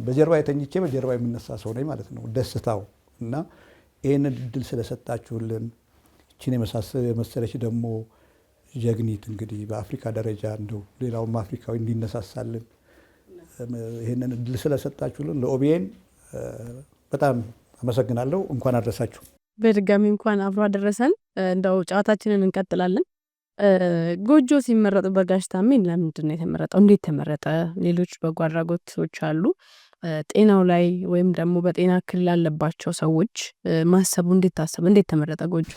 በጀርባ የተኝቼ በጀርባ የምነሳ ሰው ነኝ ማለት ነው። ደስታው እና ይህንን እድል ስለሰጣችሁልን እችን የመሰለች ደግሞ ጀግኒት እንግዲህ በአፍሪካ ደረጃ እንደው ሌላውም አፍሪካዊ እንዲነሳሳልን ይህንን እድል ስለሰጣችሁልን ለኦቢኤን በጣም አመሰግናለሁ። እንኳን አደረሳችሁ። በድጋሚ እንኳን አብሮ አደረሰን። እንደው ጨዋታችንን እንቀጥላለን። ጎጆ ሲመረጥ በጋሽ ታሜ ለምንድን ነው የተመረጠው? እንዴት ተመረጠ? ሌሎች በጎ አድራጎቶች አሉ። ጤናው ላይ ወይም ደግሞ በጤና እክል ላለባቸው ሰዎች ማሰቡ እንዴት ታሰበ? እንዴት ተመረጠ ጎጆ?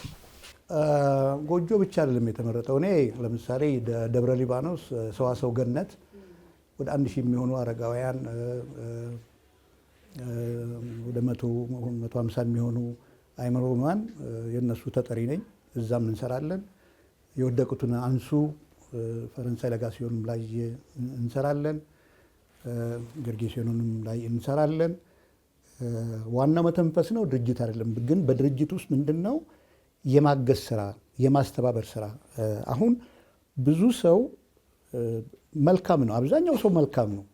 ጎጆ ብቻ አይደለም የተመረጠው። እኔ ለምሳሌ ደብረ ሊባኖስ ሰዋሰው ገነት ወደ 1000 የሚሆኑ አረጋውያን ወደ 150 የሚሆኑ አይምሮ ህሙማን የነሱ ተጠሪ ነኝ። እዛም እንሰራለን። የወደቁትን አንሱ ፈረንሳይ ለጋሲዮንም ላይ እንሰራለን። ገርጌሲዮንም ላይ እንሰራለን። ዋናው መተንፈስ ነው፣ ድርጅት አይደለም። ግን በድርጅት ውስጥ ምንድነው የማገዝ ስራ፣ የማስተባበር ስራ። አሁን ብዙ ሰው መልካም ነው፣ አብዛኛው ሰው መልካም ነው፣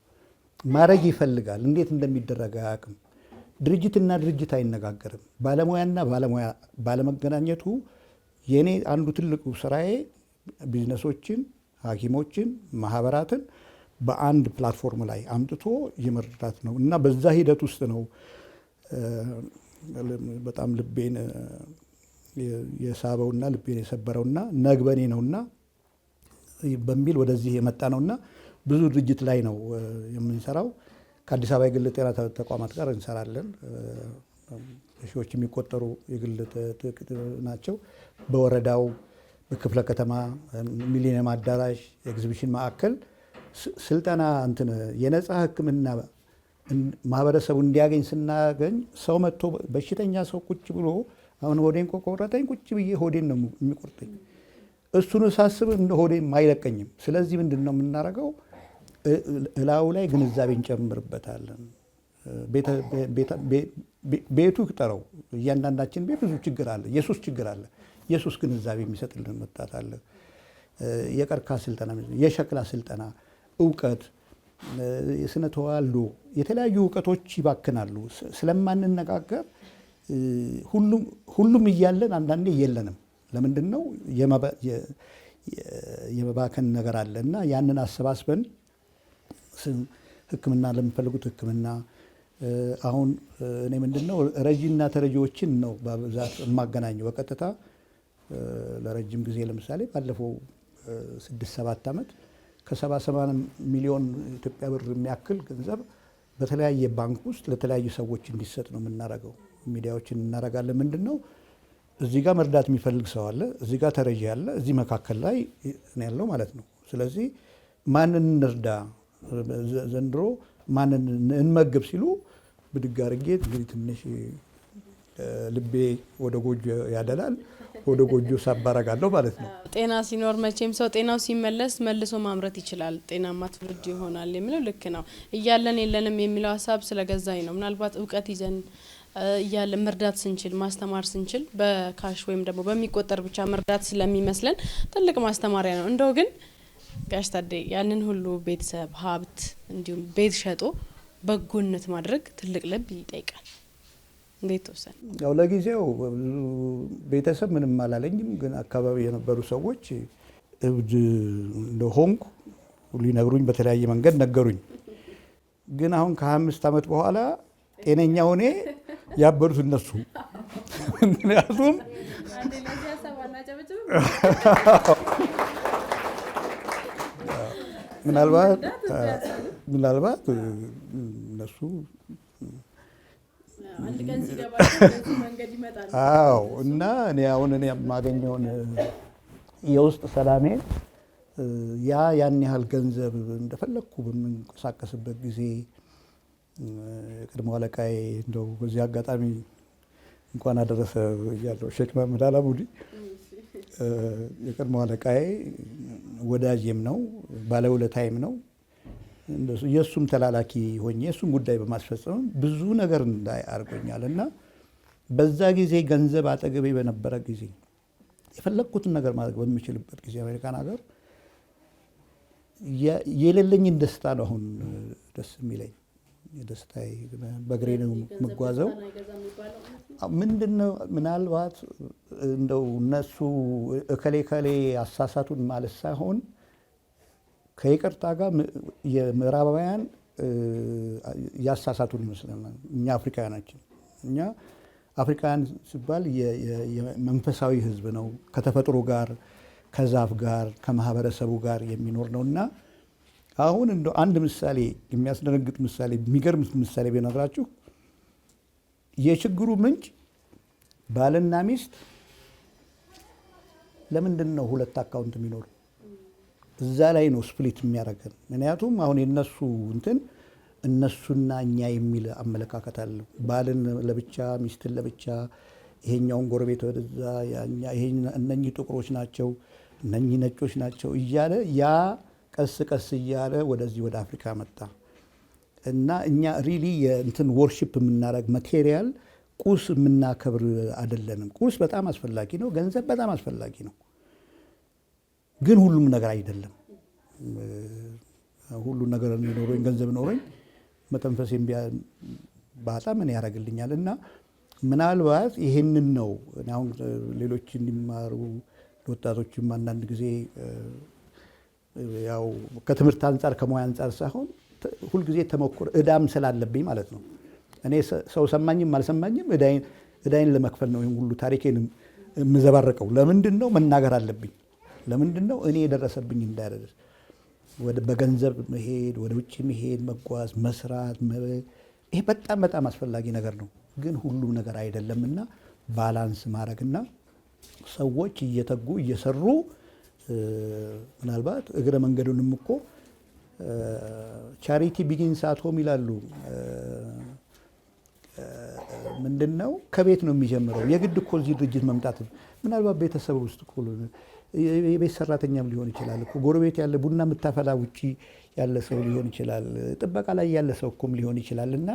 ማድረግ ይፈልጋል። እንዴት እንደሚደረግ አያውቅም። ድርጅትና ድርጅት አይነጋገርም። ባለሙያና ባለሙያ ባለመገናኘቱ የኔ አንዱ ትልቁ ስራዬ ቢዝነሶችን፣ ሐኪሞችን፣ ማህበራትን በአንድ ፕላትፎርም ላይ አምጥቶ የመርዳት ነው እና በዛ ሂደት ውስጥ ነው በጣም ልቤን የሳበውና ልቤን የሰበረውና ነግበኔ ነውና በሚል ወደዚህ የመጣ ነውና ብዙ ድርጅት ላይ ነው የምንሰራው። ከአዲስ አበባ የግል ጤና ተቋማት ጋር እንሰራለን። ሺዎች የሚቆጠሩ የግል ናቸው። በወረዳው በክፍለ ከተማ ሚሊኒየም አዳራሽ ኤግዚቢሽን ማዕከል ስልጠና እንትን የነጻ ሕክምና ማህበረሰቡ እንዲያገኝ ስናገኝ ሰው መጥቶ በሽተኛ ሰው ቁጭ ብሎ አሁን ሆዴን ቆረጠኝ ቁጭ ብዬ ሆዴን ነው የሚቆርጠኝ። እሱን ሳስብ እንደ ሆዴን አይለቀኝም። ስለዚህ ምንድን ነው የምናደርገው? እላዩ ላይ ግንዛቤ እንጨምርበታለን። ቤቱ ይቅጠረው። እያንዳንዳችን ቤት ብዙ ችግር አለ፣ የሱስ ችግር አለ። የሱስ ግንዛቤ የሚሰጥልን ወጣት አለ። የቀርከሃ ስልጠና፣ የሸክላ ስልጠና፣ እውቀት፣ የስነ ተዋልዶ የተለያዩ እውቀቶች ይባክናሉ ስለማንነጋገር። ሁሉም እያለን አንዳንዴ የለንም። ለምንድን ነው? የመባከን ነገር አለ እና ያንን አሰባስበን ሕክምና ለሚፈልጉት ሕክምና አሁን እኔ ምንድን ነው ረጂና ተረጂዎችን ነው በብዛት የማገናኘው በቀጥታ ለረጅም ጊዜ። ለምሳሌ ባለፈው 6-7 ዓመት ከ70-80 ሚሊዮን ኢትዮጵያ ብር የሚያክል ገንዘብ በተለያየ ባንክ ውስጥ ለተለያዩ ሰዎች እንዲሰጥ ነው የምናደርገው። ሚዲያዎችን እናደርጋለን። ምንድን ነው እዚህ ጋር መርዳት የሚፈልግ ሰው አለ፣ እዚህ ጋር ተረጂ አለ፣ እዚህ መካከል ላይ ያለው ማለት ነው። ስለዚህ ማንን እንርዳ ዘንድሮ ማንን እንመግብ ሲሉ ብድግ አድርጌ እንግዲህ ትንሽ ልቤ ወደ ጎጆ ያደላል፣ ወደ ጎጆ ሳባረጋለሁ ማለት ነው። ጤና ሲኖር መቼም ሰው ጤናው ሲመለስ መልሶ ማምረት ይችላል፣ ጤናማ ትውልድ ይሆናል የሚለው ልክ ነው። እያለን የለንም የሚለው ሀሳብ ስለገዛኝ ነው። ምናልባት እውቀት ይዘን እያለ መርዳት ስንችል ማስተማር ስንችል በካሽ ወይም ደግሞ በሚቆጠር ብቻ መርዳት ስለሚመስለን ትልቅ ማስተማሪያ ነው። እንደው ግን ጋሽ ታዴ ያንን ሁሉ ቤተሰብ ሀብት እንዲሁም ቤት ሸጦ በጎነት ማድረግ ትልቅ ልብ ይጠይቃል። እንዴት ተወሰነ? ያው ለጊዜው ቤተሰብ ምንም አላለኝም፣ ግን አካባቢ የነበሩ ሰዎች እብድ እንደሆንኩ ሊነግሩኝ በተለያየ መንገድ ነገሩኝ። ግን አሁን ከ25 ዓመት በኋላ ጤነኛ ሆኔ ያበዱት እነሱ። ምክንያቱም ምናልባት እነሱ አዎ። እና እኔ አሁን እኔ የማገኘውን የውስጥ ሰላሜን ያን ያህል ገንዘብ እንደፈለግኩ በምንቀሳቀስበት ጊዜ የቀድሞ አለቃዬ እንደው በዚህ አጋጣሚ እንኳን አደረሰ እያለሁ ሼክ መሐመድ አላሙዲ የቀድሞ አለቃዬ ወዳጄም ነው ባለውለታዬም ነው። የእሱም ተላላኪ ሆኜ የእሱም ጉዳይ በማስፈጸም ብዙ ነገር እንዳይ አድርጎኛል እና በዛ ጊዜ ገንዘብ አጠገቤ በነበረ ጊዜ የፈለግኩትን ነገር ማድረግ በሚችልበት ጊዜ አሜሪካን ሀገር የሌለኝን ደስታ ነው አሁን ደስ የሚለኝ። ደስታዬ በእግሬ ነው የምጓዘው። ምንድነው ምናልባት እንደው እነሱ እከሌ አሳሳቱን ማለት ሳይሆን ከይቅርታ ጋር የምዕራባውያን ያሳሳቱን ይመስለናል። እኛ አፍሪካውያናችን እኛ አፍሪካውያን ሲባል የመንፈሳዊ ሕዝብ ነው። ከተፈጥሮ ጋር ከዛፍ ጋር ከማህበረሰቡ ጋር የሚኖር ነውና አሁን እንደው አንድ ምሳሌ የሚያስደነግጥ ምሳሌ የሚገርም ምሳሌ ቢነግራችሁ የችግሩ ምንጭ ባልና ሚስት ለምንድን ነው ሁለት አካውንት የሚኖሩ? እዛ ላይ ነው ስፕሊት የሚያደርገን። ምክንያቱም አሁን የነሱ እንትን እነሱና እኛ የሚል አመለካከት አለው። ባልን ለብቻ ሚስትን ለብቻ፣ ይሄኛውን ጎረቤት ወደዛ፣ እነኚህ ጥቁሮች ናቸው እነኚህ ነጮች ናቸው እያለ ያ ቀስ ቀስ እያለ ወደዚህ ወደ አፍሪካ መጣ እና እኛ ሪሊ የእንትን ወርሺፕ የምናደርግ ማቴሪያል ቁስ የምናከብር አይደለንም። ቁስ በጣም አስፈላጊ ነው፣ ገንዘብ በጣም አስፈላጊ ነው፣ ግን ሁሉም ነገር አይደለም። ሁሉ ነገር ኖሮኝ ገንዘብ ኖሮኝ መተንፈሴን ባጣ ምን ያደርግልኛል? እና ምናልባት ይሄንን ነው አሁን ሌሎች እንዲማሩ ወጣቶችም አንዳንድ ጊዜ ያው ከትምህርት አንጻር ከሙያ አንጻር ሳይሆን ሁልጊዜ ተሞክሮ እዳም ስላለብኝ ማለት ነው እኔ ሰው ሰማኝም አልሰማኝም እዳይን ለመክፈል ነው ሁሉ ታሪኬን የምዘባረቀው። ለምንድን ነው መናገር አለብኝ? ለምንድን ነው እኔ የደረሰብኝ እንዳይደርስ በገንዘብ መሄድ፣ ወደ ውጭ መሄድ፣ መጓዝ፣ መስራት፣ ይሄ በጣም በጣም አስፈላጊ ነገር ነው። ግን ሁሉም ነገር አይደለምና ባላንስ ማድረግና ሰዎች እየተጉ እየሰሩ ምናልባት እግረ መንገዱንም እኮ ቻሪቲ ቢጊንስ አት ሆም ይላሉ። ምንድን ነው ከቤት ነው የሚጀምረው። የግድ እኮ እዚህ ድርጅት መምጣት ምናልባት ቤተሰብ ውስጥ እኮ የቤት ሰራተኛም ሊሆን ይችላል እኮ ጎረቤት ያለ ቡና የምታፈላ ውጪ ያለ ሰው ሊሆን ይችላል፣ ጥበቃ ላይ ያለ ሰው እኮም ሊሆን ይችላል። እና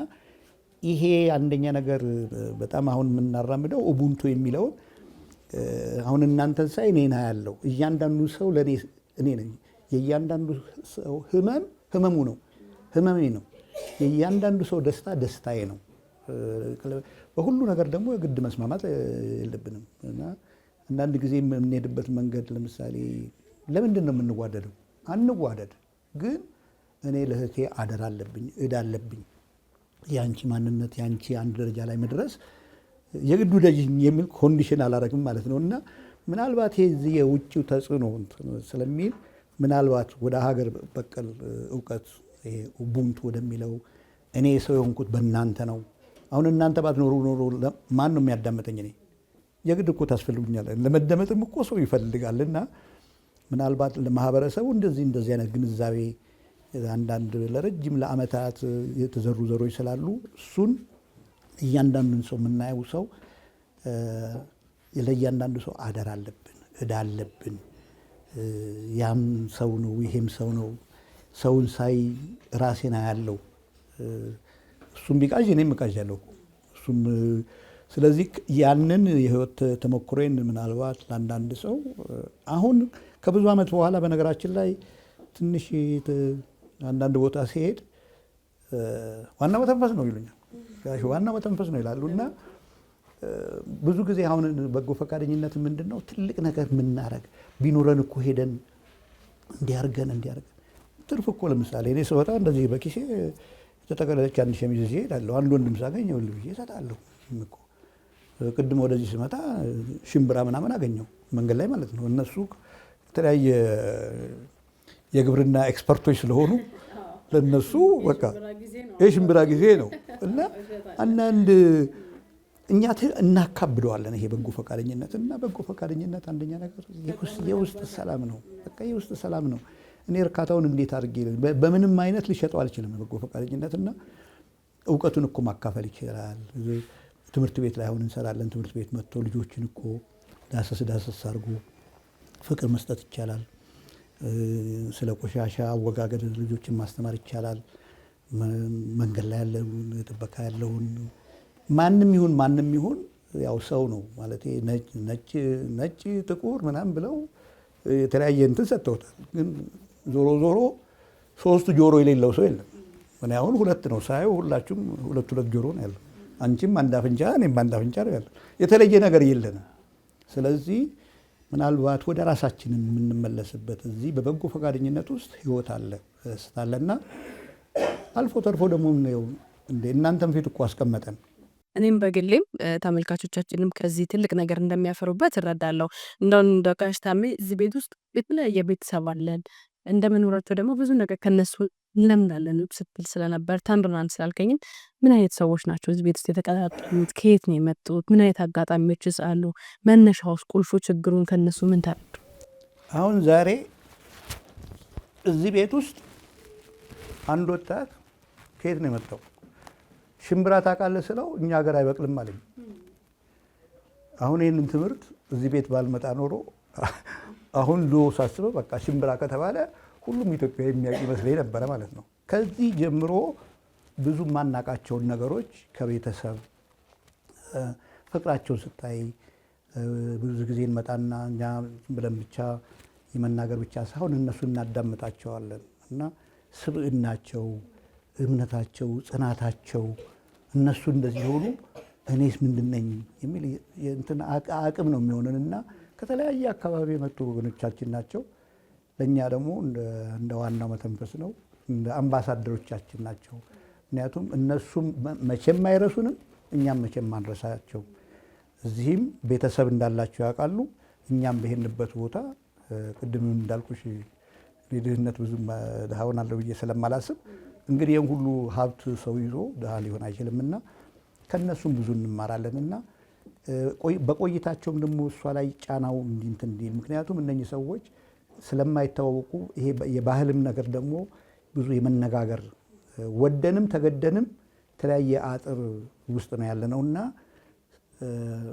ይሄ አንደኛ ነገር በጣም አሁን የምናራምደው ኡቡንቱ የሚለውን አሁን እናንተን ሳይ እኔና ያለው እያንዳንዱ ሰው ለእኔ እኔ ነኝ። የእያንዳንዱ ሰው ህመሙ ነው፣ ህመሜ ነው። የእያንዳንዱ ሰው ደስታ ደስታዬ ነው። በሁሉ ነገር ደግሞ የግድ መስማማት የለብንም እና አንዳንድ ጊዜ የምንሄድበት መንገድ ለምሳሌ ለምንድን ነው የምንዋደደው? አንዋደድ፣ ግን እኔ ለእህቴ አደራ አለብኝ፣ እዳ አለብኝ። የአንቺ ማንነት የአንቺ አንድ ደረጃ ላይ መድረስ የግድ ውደጅኝ የሚል ኮንዲሽን አላረግም ማለት ነው። እና ምናልባት የዚህ የውጭው ተጽዕኖ ስለሚል ምናልባት ወደ ሀገር በቀል እውቀት ኡቡንቱ ወደሚለው እኔ ሰው የሆንኩት በእናንተ ነው። አሁን እናንተ ባትኖሩ ኖሮ ማን ነው የሚያዳመጠኝ? እኔ የግድ እኮ ታስፈልጉኛል። ለመደመጥም እኮ ሰው ይፈልጋል። እና ምናልባት ለማህበረሰቡ እንደዚህ አይነት ግንዛቤ አንዳንድ ለረጅም ለአመታት የተዘሩ ዘሮች ስላሉ እሱን እያንዳንዱን ሰው የምናየው ሰው ለእያንዳንዱ ሰው አደራ አለብን፣ እዳ አለብን። ያም ሰው ነው፣ ይሄም ሰው ነው። ሰውን ሳይ ራሴን አያለው። እሱም ቢቃዥ እኔም እቃዣለሁ እሱም። ስለዚህ ያንን የህይወት ተሞክሮን ምናልባት ለአንዳንድ ሰው አሁን ከብዙ ዓመት በኋላ በነገራችን ላይ ትንሽ አንዳንድ ቦታ ሲሄድ ዋና መተንፈስ ነው ይሉኛል። ዋና መተንፈስ ነው ይላሉ። እና ብዙ ጊዜ አሁን በጎ ፈቃደኝነት ምንድን ነው ትልቅ ነገር የምናረግ ቢኖረን እኮ ሄደን እንዲያርገን ትርፍ እኮ ለምሳሌ እኔ ስወጣ እንደዚህ በኪሴ የተጠቀለለች አንድ ሸሚዝ ይዤ እሄዳለሁ። አንድ ወንድም ሳገኝ ይኸውልህ ብዬ እሰጣለሁ እኮ። ቅድም ወደዚህ ስመጣ ሽምብራ ምናምን አገኘው መንገድ ላይ ማለት ነው። እነሱ የተለያየ የግብርና ኤክስፐርቶች ስለሆኑ ለነሱ በቃ የሽምብራ ጊዜ ነው። እና አንዳንድ እኛ እናካብደዋለን ይሄ በጎ ፈቃደኝነት። እና በጎ ፈቃደኝነት አንደኛ ነገር የውስጥ ሰላም ነው። በቃ የውስጥ ሰላም ነው። እኔ እርካታውን እንዴት አድርጌ በምንም አይነት ልሸጠው አልችልም በጎ ፈቃደኝነት። እና እውቀቱን እኮ ማካፈል ይችላል። ትምህርት ቤት ላይ አሁን እንሰራለን። ትምህርት ቤት መጥቶ ልጆችን እኮ ዳሰስ አድርጎ ፍቅር መስጠት ይቻላል። ስለ ቆሻሻ አወጋገድ ልጆችን ማስተማር ይቻላል። መንገድ ላይ ያለውን ጥበቃ ያለውን ማንም ይሁን ያው ሰው ነው ማለት ነጭ ጥቁር ምናምን ብለው የተለያየ እንትን ሰጥተውታል። ግን ዞሮ ሶስት ጆሮ የሌለው ሰው የለም። እኔ አሁን ሁለት ነው ሳየው፣ ሁላችሁም ሁለት ጆሮ ነው ያለው። አንቺም አንድ አፍንጫ እኔም አንድ አፍንጫ ነው ያለው። የተለየ ነገር የለንም። ስለዚህ ምናልባት ወደ ራሳችንን የምንመለስበት እዚህ በበጎ ፈቃደኝነት ውስጥ ህይወት አለ ስታለና አልፎ ተርፎ ደግሞ እንደ እናንተም ፊት እኮ አስቀመጠን። እኔም በግሌም ተመልካቾቻችንም ከዚህ ትልቅ ነገር እንደሚያፈሩበት እረዳለሁ። እንደ ጋሽ ታሜ እዚህ ቤት ውስጥ የተለያየ ቤተሰብ አለን። እንደምንኖራቸው ደግሞ ብዙ ነገር ከነሱ እንለምዳለን ስትል ስለነበር ተምረናል ስላልከኝም ምን አይነት ሰዎች ናቸው እዚህ ቤት ውስጥ የተቀጣጠሉት? ከየት ነው የመጡት? ምን አይነት አጋጣሚዎችስ አሉ? መነሻውስ ቁልፉ ችግሩን ከነሱ ምን ተረዱ? አሁን ዛሬ እዚህ ቤት ውስጥ አንድ ወጣት ከየት ነው የመጣው? ሽምብራ ታውቃለህ ስለው እኛ ሀገር አይበቅልም አለኝ። አሁን ይህንን ትምህርት እዚህ ቤት ባልመጣ ኖሮ አሁን ሳስበው በቃ ሽምብራ ከተባለ ሁሉም ኢትዮጵያ የሚያውቅ ይመስለኝ ነበረ ማለት ነው። ከዚህ ጀምሮ ብዙ ማናቃቸውን ነገሮች ከቤተሰብ ፍቅራቸውን ስታይ ብዙ ጊዜ እንመጣና እኛ ብለን ብቻ የመናገር ብቻ ሳይሆን እነሱ እናዳምጣቸዋለን እና ስብዕናቸው፣ እምነታቸው፣ ጽናታቸው እነሱ እንደዚህ ሆኑ እኔስ ምንድን ነኝ የሚል እንትን አቅም ነው የሚሆንን እና ከተለያየ አካባቢ የመጡ ወገኖቻችን ናቸው። ለእኛ ደግሞ እንደ ዋናው መተንፈስ ነው። እንደ አምባሳደሮቻችን ናቸው። ምክንያቱም እነሱም መቼም አይረሱንም፣ እኛም መቼም አንረሳቸው። እዚህም ቤተሰብ እንዳላቸው ያውቃሉ። እኛም በሄንበት ቦታ ቅድም እንዳልኩሽ ድህነት ብዙም ድሃ ሆናለሁ ብዬ ስለማላስብ እንግዲህ ይህን ሁሉ ሀብት ሰው ይዞ ድሃ ሊሆን አይችልምና ከነሱም ብዙ እንማራለንና በቆይታቸውም ደግሞ እሷ ላይ ጫናው እንዲንት እንዲል ምክንያቱም እነኚህ ሰዎች ስለማይታወቁ ይሄ የባህልም ነገር ደግሞ ብዙ የመነጋገር ወደንም ተገደንም የተለያየ አጥር ውስጥ ነው ያለነውና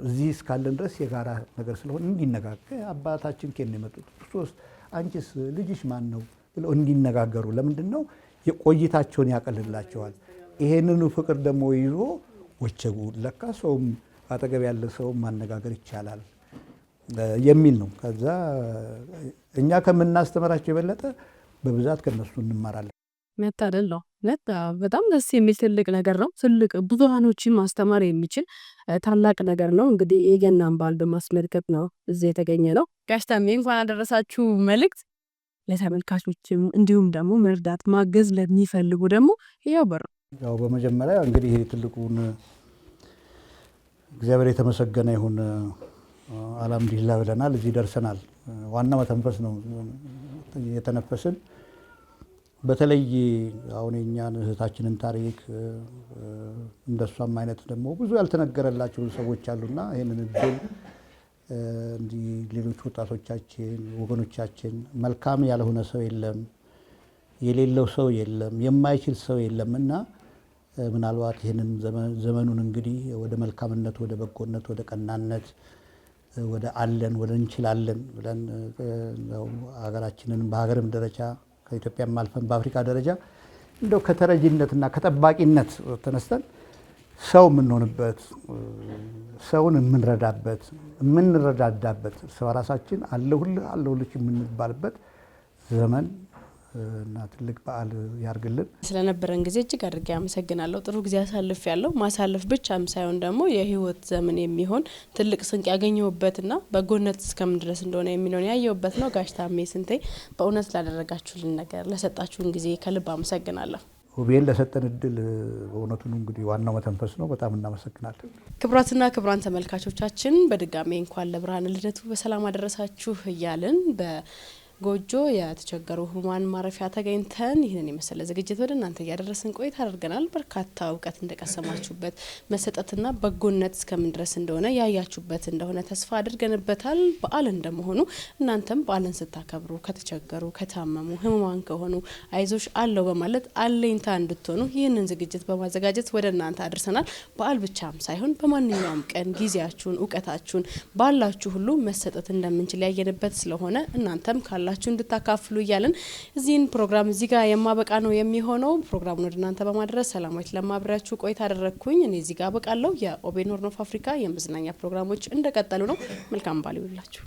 እዚህ እስካለን ድረስ የጋራ ነገር ስለሆነ እንዲነጋገር አባታችን ከነ የመጡት ክርስቶስ አንቺስ ልጅሽ ማን ነው ብለው እንዲነጋገሩ ለምንድን ነው የቆይታቸውን ያቀልላቸዋል። ይሄንኑ ፍቅር ደግሞ ይዞ ወቸጉ ለካ ሰውም አጠገብ ያለ ሰው ማነጋገር ይቻላል የሚል ነው። ከዛ እኛ ከምናስተምራቸው የበለጠ በብዛት ከነሱ እንማራለን። መታደል ነው። በጣም ደስ የሚል ትልቅ ነገር ነው። ትልቅ ብዙሃኖችን ማስተማር የሚችል ታላቅ ነገር ነው። እንግዲህ የገናን በዓል በማስመልከት ነው እዚህ የተገኘ ነው። ጋሽ ታሜ እንኳን አደረሳችሁ መልእክት ለተመልካቾችም እንዲሁም ደግሞ መርዳት ማገዝ ለሚፈልጉ ደግሞ ያው በር ያው በመጀመሪያ እንግዲህ ትልቁን እግዚአብሔር የተመሰገነ ይሁን አልሐምዱሊላህ ብለናል። እዚህ ደርሰናል። ዋና መተንፈስ ነው የተነፈስን። በተለይ አሁን የኛን እህታችንን ታሪክ እንደሷም አይነት ደግሞ ብዙ ያልተነገረላቸው ሰዎች አሉና ይሄንን እድል እንዲህ ሌሎች ወጣቶቻችን ወገኖቻችን መልካም ያልሆነ ሰው የለም፣ የሌለው ሰው የለም፣ የማይችል ሰው የለምና ምናልባት ይሄንን ዘመኑን እንግዲህ ወደ መልካምነት፣ ወደ በጎነት፣ ወደ ቀናነት፣ ወደ አለን ወደ እንችላለን ብለን ሀገራችንን በሀገርም ደረጃ ከኢትዮጵያም አልፈን በአፍሪካ ደረጃ እንደው ከተረጂነትና ከጠባቂነት ተነስተን ሰው የምንሆንበት ሰውን የምንረዳበት የምንረዳዳበት እርስ በራሳችን አለሁልሽ የምንባልበት ዘመን እና ትልቅ በዓል ያርግልን። ስለነበረን ጊዜ እጅግ አድርጌ አመሰግናለሁ። ጥሩ ጊዜ አሳልፍ ያለው ማሳለፍ ብቻም ሳይሆን ደግሞ የህይወት ዘመን የሚሆን ትልቅ ስንቅ ያገኘሁበትና በጎነት እስከምን ድረስ እንደሆነ የሚለውን ያየሁበት ነው። ጋሽ ታሜ ስንቴ በእውነት ላደረጋችሁልን ነገር ለሰጣችሁን ጊዜ ከልብ አመሰግናለሁ። ሆቤን ለሰጠን እድል በእውነቱ እንግዲህ ዋናው መተንፈስ ነው። በጣም እናመሰግናለን። ክቡራትና ክቡራን ተመልካቾቻችን በድጋሚ እንኳን ለብርሃነ ልደቱ በሰላም አደረሳችሁ እያልን ጎጆ የተቸገሩ ህሙማን ማረፊያ ተገኝተን ይህንን የመሰለ ዝግጅት ወደ እናንተ እያደረስን ቆይታ አድርገናል። በርካታ እውቀት እንደቀሰማችሁበት መሰጠትና በጎነት እስከምን ድረስ እንደሆነ ያያችሁበት እንደሆነ ተስፋ አድርገንበታል። በዓል እንደመሆኑ እናንተም በዓልን ስታከብሩ ከተቸገሩ፣ ከታመሙ፣ ህሙማን ከሆኑ አይዞሽ አለው በማለት አለኝታ እንድትሆኑ ይህንን ዝግጅት በማዘጋጀት ወደ እናንተ አድርሰናል። በዓል ብቻም ሳይሆን በማንኛውም ቀን ጊዜያችሁን፣ እውቀታችሁን ባላችሁ ሁሉ መሰጠት እንደምንችል ያየንበት ስለሆነ እናንተም ካላ እንድታካፍሉ እያለን እዚህን ፕሮግራም እዚህ ጋር የማበቃ ነው የሚሆነው። ፕሮግራሙን ወደ እናንተ በማድረስ ሰላማዊት ለማብራችሁ ቆይታ አደረግኩኝ። እኔ እዚህ ጋር አበቃለሁ። የኦቤን ሆርን ኦፍ አፍሪካ የመዝናኛ ፕሮግራሞች እንደቀጠሉ ነው። መልካም በዓል ይሁንላችሁ።